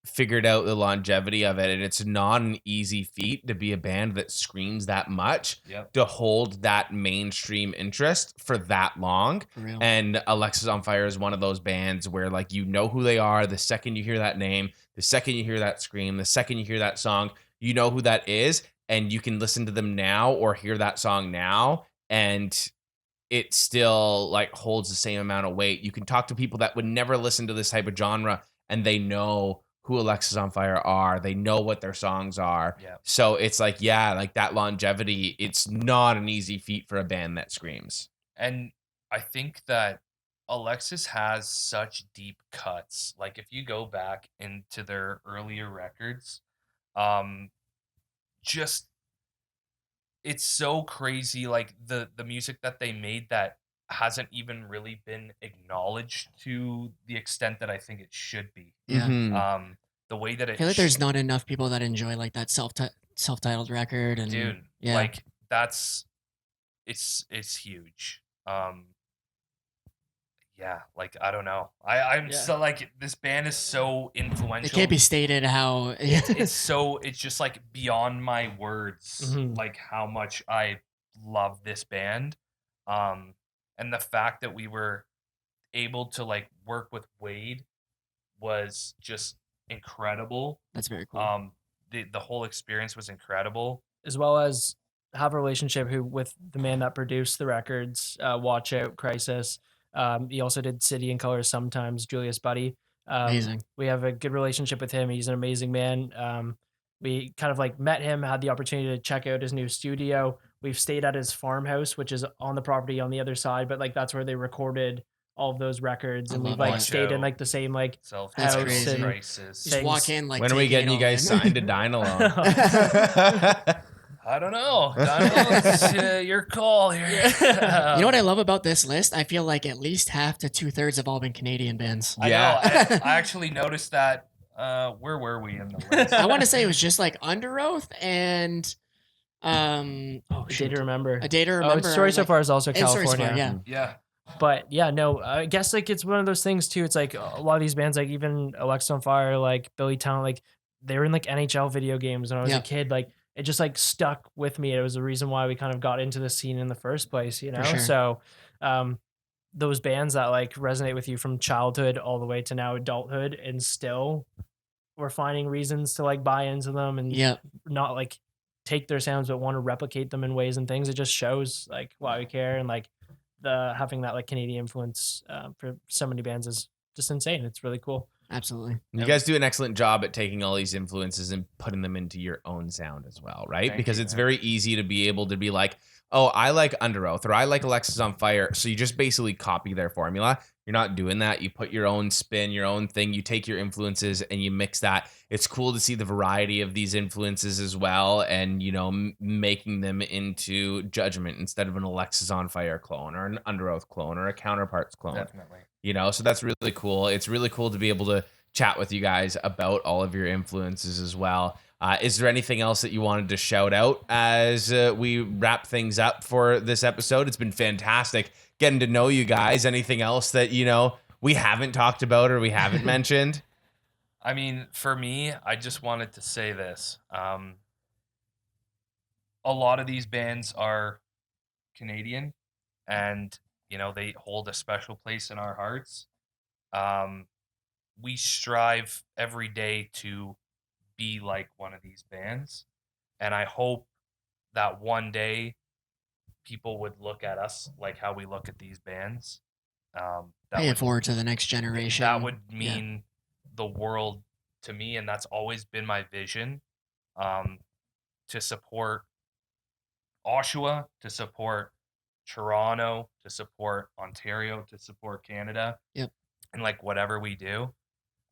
[SPEAKER 1] figured out the longevity of it, and it's not an easy feat to be a band that screams that much,
[SPEAKER 4] Yep.
[SPEAKER 1] to hold that mainstream interest for that long.
[SPEAKER 2] For real.
[SPEAKER 1] And Alexis on Fire is one of those bands where like you know who they are the second you hear that name, the second you hear that scream, the second you hear that song, you know who that is, and you can listen to them now or hear that song now, and it still like holds the same amount of weight. You can talk to people that would never listen to this type of genre, and they know who Alexis on Fire are. They know what their songs are.
[SPEAKER 4] Yeah.
[SPEAKER 1] So it's like, yeah, like that longevity, it's not an easy feat for a band that screams.
[SPEAKER 4] And I think that Alexis has such deep cuts. Like if you go back into their earlier records, just it's so crazy, like the music that they made that hasn't even really been acknowledged to the extent that I think it should be.
[SPEAKER 2] Yeah.
[SPEAKER 4] The way that
[SPEAKER 2] I
[SPEAKER 4] it
[SPEAKER 2] feel like there's not enough people that enjoy like that self-titled record, and
[SPEAKER 4] dude,
[SPEAKER 2] yeah,
[SPEAKER 4] like that's it's huge. Yeah, like I don't know. I'm
[SPEAKER 3] Yeah.
[SPEAKER 4] so like this band is so
[SPEAKER 2] it
[SPEAKER 4] influential.
[SPEAKER 2] can't be stated how
[SPEAKER 4] It's just like beyond my words,
[SPEAKER 3] Mhm.
[SPEAKER 4] like how much I love this band. And the fact that we were able to like work with Wade was just incredible.
[SPEAKER 2] That's very cool.
[SPEAKER 4] The whole experience was incredible.
[SPEAKER 3] As well as have a relationship with the man that produced the records, Watch Out, Crisis. He also did City and Colors sometimes, Julius Buddy.
[SPEAKER 2] Amazing.
[SPEAKER 3] We have a good relationship with him. He's an amazing man. We kind of like met him, had the opportunity to check out his new studio. We've stayed at his farmhouse, which is on the property on the other side, but like that's where they recorded all of those records.
[SPEAKER 2] I
[SPEAKER 3] And we've
[SPEAKER 2] love
[SPEAKER 3] like
[SPEAKER 2] that.
[SPEAKER 3] stayed in like the same like
[SPEAKER 4] Self
[SPEAKER 2] That's
[SPEAKER 3] house
[SPEAKER 2] crazy.
[SPEAKER 3] and
[SPEAKER 4] crisis.
[SPEAKER 2] Just walk
[SPEAKER 3] things.
[SPEAKER 2] in like.
[SPEAKER 1] When are we
[SPEAKER 2] taking
[SPEAKER 1] getting
[SPEAKER 2] it
[SPEAKER 1] you
[SPEAKER 2] all
[SPEAKER 1] guys
[SPEAKER 2] in.
[SPEAKER 1] signed to Dine Alone?
[SPEAKER 4] I don't know. It's your call here.
[SPEAKER 2] You know what I love about this list? I feel like at least half to 2/3 have all been Canadian bands.
[SPEAKER 4] I
[SPEAKER 1] Yeah.
[SPEAKER 4] know. I actually noticed that. Where were we in the list?
[SPEAKER 2] I want to say it was just like Under Oath and oh
[SPEAKER 3] A Day
[SPEAKER 2] shoot,
[SPEAKER 3] to Remember.
[SPEAKER 2] A Day to
[SPEAKER 3] Oh,
[SPEAKER 2] Remember.
[SPEAKER 3] Story So
[SPEAKER 2] like-
[SPEAKER 3] Far is also
[SPEAKER 2] and Story So
[SPEAKER 3] California.
[SPEAKER 2] Far, yeah.
[SPEAKER 4] Yeah.
[SPEAKER 3] But yeah, no, I guess like it's one of those things too. It's like a lot of these bands, like even Alexis on Fire, like Billy Talent, like they were in like NHL video games when I was
[SPEAKER 2] Yeah.
[SPEAKER 3] a kid. Like it just like stuck with me. It was the reason why we kind of got into the scene in the first place, you know?
[SPEAKER 2] sure.
[SPEAKER 3] So those bands that like resonate with you from childhood all the way to now adulthood, and still we're finding reasons to like buy into them and
[SPEAKER 2] Yeah.
[SPEAKER 3] not like take their sounds but want to replicate them in ways and things. It just shows like why we care, and like the having that like Canadian influence for so many bands is just insane. It's really cool.
[SPEAKER 2] Absolutely.
[SPEAKER 1] You guys do an excellent job at taking all these influences and putting them into your own sound as well, right?
[SPEAKER 4] Thank
[SPEAKER 1] Because
[SPEAKER 4] you,
[SPEAKER 1] it's
[SPEAKER 4] man.
[SPEAKER 1] very easy to be able to be like, oh, I like Under Oath or I like Alexis on Fire. So you just basically copy their formula. You're not doing that. You put your own spin, your own thing. You take your influences and you mix that. It's cool to see the variety of these influences as well, and you know, making them into Judgement instead of an Alexis on Fire clone or an Under Oath clone or a Counterparts clone.
[SPEAKER 4] Definitely.
[SPEAKER 1] You know, so that's really cool. It's really cool to be able to chat with you guys about all of your influences as well. Is there anything else that you wanted to shout out as we wrap things up for this episode? It's been fantastic getting to know you guys. Anything else that, you know, we haven't talked about or we haven't mentioned?
[SPEAKER 4] I mean, for me, I just wanted to say this. A lot of these bands are Canadian, and you know they hold a special place in our hearts. We strive every day to be like one of these bands, and I hope that one day people would look at us like how we look at these bands. That
[SPEAKER 2] Pay it
[SPEAKER 4] would,
[SPEAKER 2] forward to the next generation.
[SPEAKER 4] that would
[SPEAKER 2] Yeah.
[SPEAKER 4] mean the world to me, and that's always been my vision. To support Oshawa, to support Toronto, to support Ontario, to support Canada.
[SPEAKER 2] Yep.
[SPEAKER 4] And like whatever we do.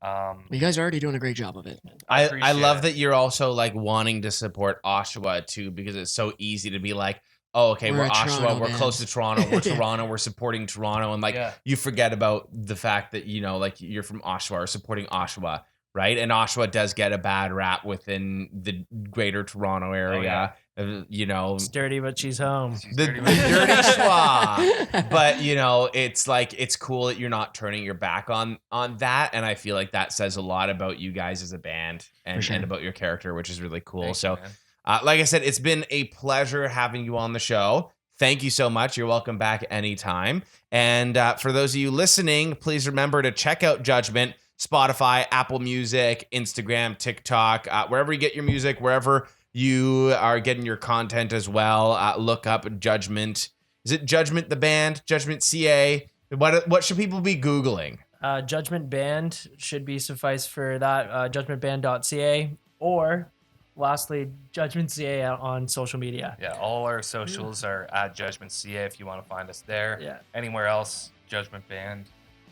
[SPEAKER 2] You guys are already doing a great job of it.
[SPEAKER 1] I
[SPEAKER 4] appreciate
[SPEAKER 1] love
[SPEAKER 4] it.
[SPEAKER 1] that you're also like wanting to support Oshawa too, because it's so easy to be like, oh, okay,
[SPEAKER 2] We're
[SPEAKER 1] we're
[SPEAKER 2] a
[SPEAKER 1] Oshawa,
[SPEAKER 2] Toronto
[SPEAKER 1] we're
[SPEAKER 2] band.
[SPEAKER 1] close to Toronto, we're
[SPEAKER 2] Yeah.
[SPEAKER 1] Toronto, we're supporting Toronto, and like
[SPEAKER 4] Yeah.
[SPEAKER 1] you forget about the fact that, you know, like you're from Oshawa or supporting Oshawa, right? And Oshawa does get a bad rap within the greater Toronto area. You know,
[SPEAKER 3] It's dirty, but she's home.
[SPEAKER 4] She's
[SPEAKER 1] the
[SPEAKER 4] dirty
[SPEAKER 1] dirty
[SPEAKER 4] with-
[SPEAKER 1] schwa. But you know, it's like it's cool that you're not turning your back on that, and I feel like that says a lot about you guys as a band and,
[SPEAKER 2] sure.
[SPEAKER 1] and about your character, which is really cool.
[SPEAKER 4] Thank you,
[SPEAKER 1] So
[SPEAKER 4] man.
[SPEAKER 1] like I said, it's been a pleasure having you on the show. Thank you so much. You're welcome back anytime. And for those of you listening, please remember to check out Judgement, Spotify, Apple Music, Instagram, TikTok, wherever you get your music, wherever you are getting your content as well. Look up Judgement. Is it Judgement the band? Judgement CA? What should people be Googling?
[SPEAKER 3] Judgement Band should be suffice for that. Judgementband.ca, or lastly, Judgment CA on social media.
[SPEAKER 4] Yeah, all our socials are at Judgment CA if you want to find us there.
[SPEAKER 3] Yeah.
[SPEAKER 4] Anywhere else, Judgment Band.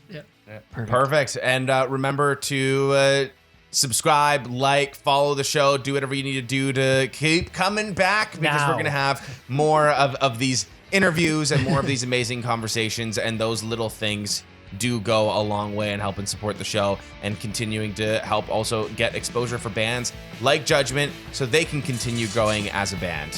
[SPEAKER 3] Yeah.
[SPEAKER 1] Perfect. And remember to subscribe, like, follow the show, do whatever you need to do to keep coming back, because we're
[SPEAKER 3] Now.
[SPEAKER 1] going to have more of these interviews and more of these amazing conversations, and those little things do go a long way in helping support the show and continuing to help also get exposure for bands like Judgment so they can continue growing as a band.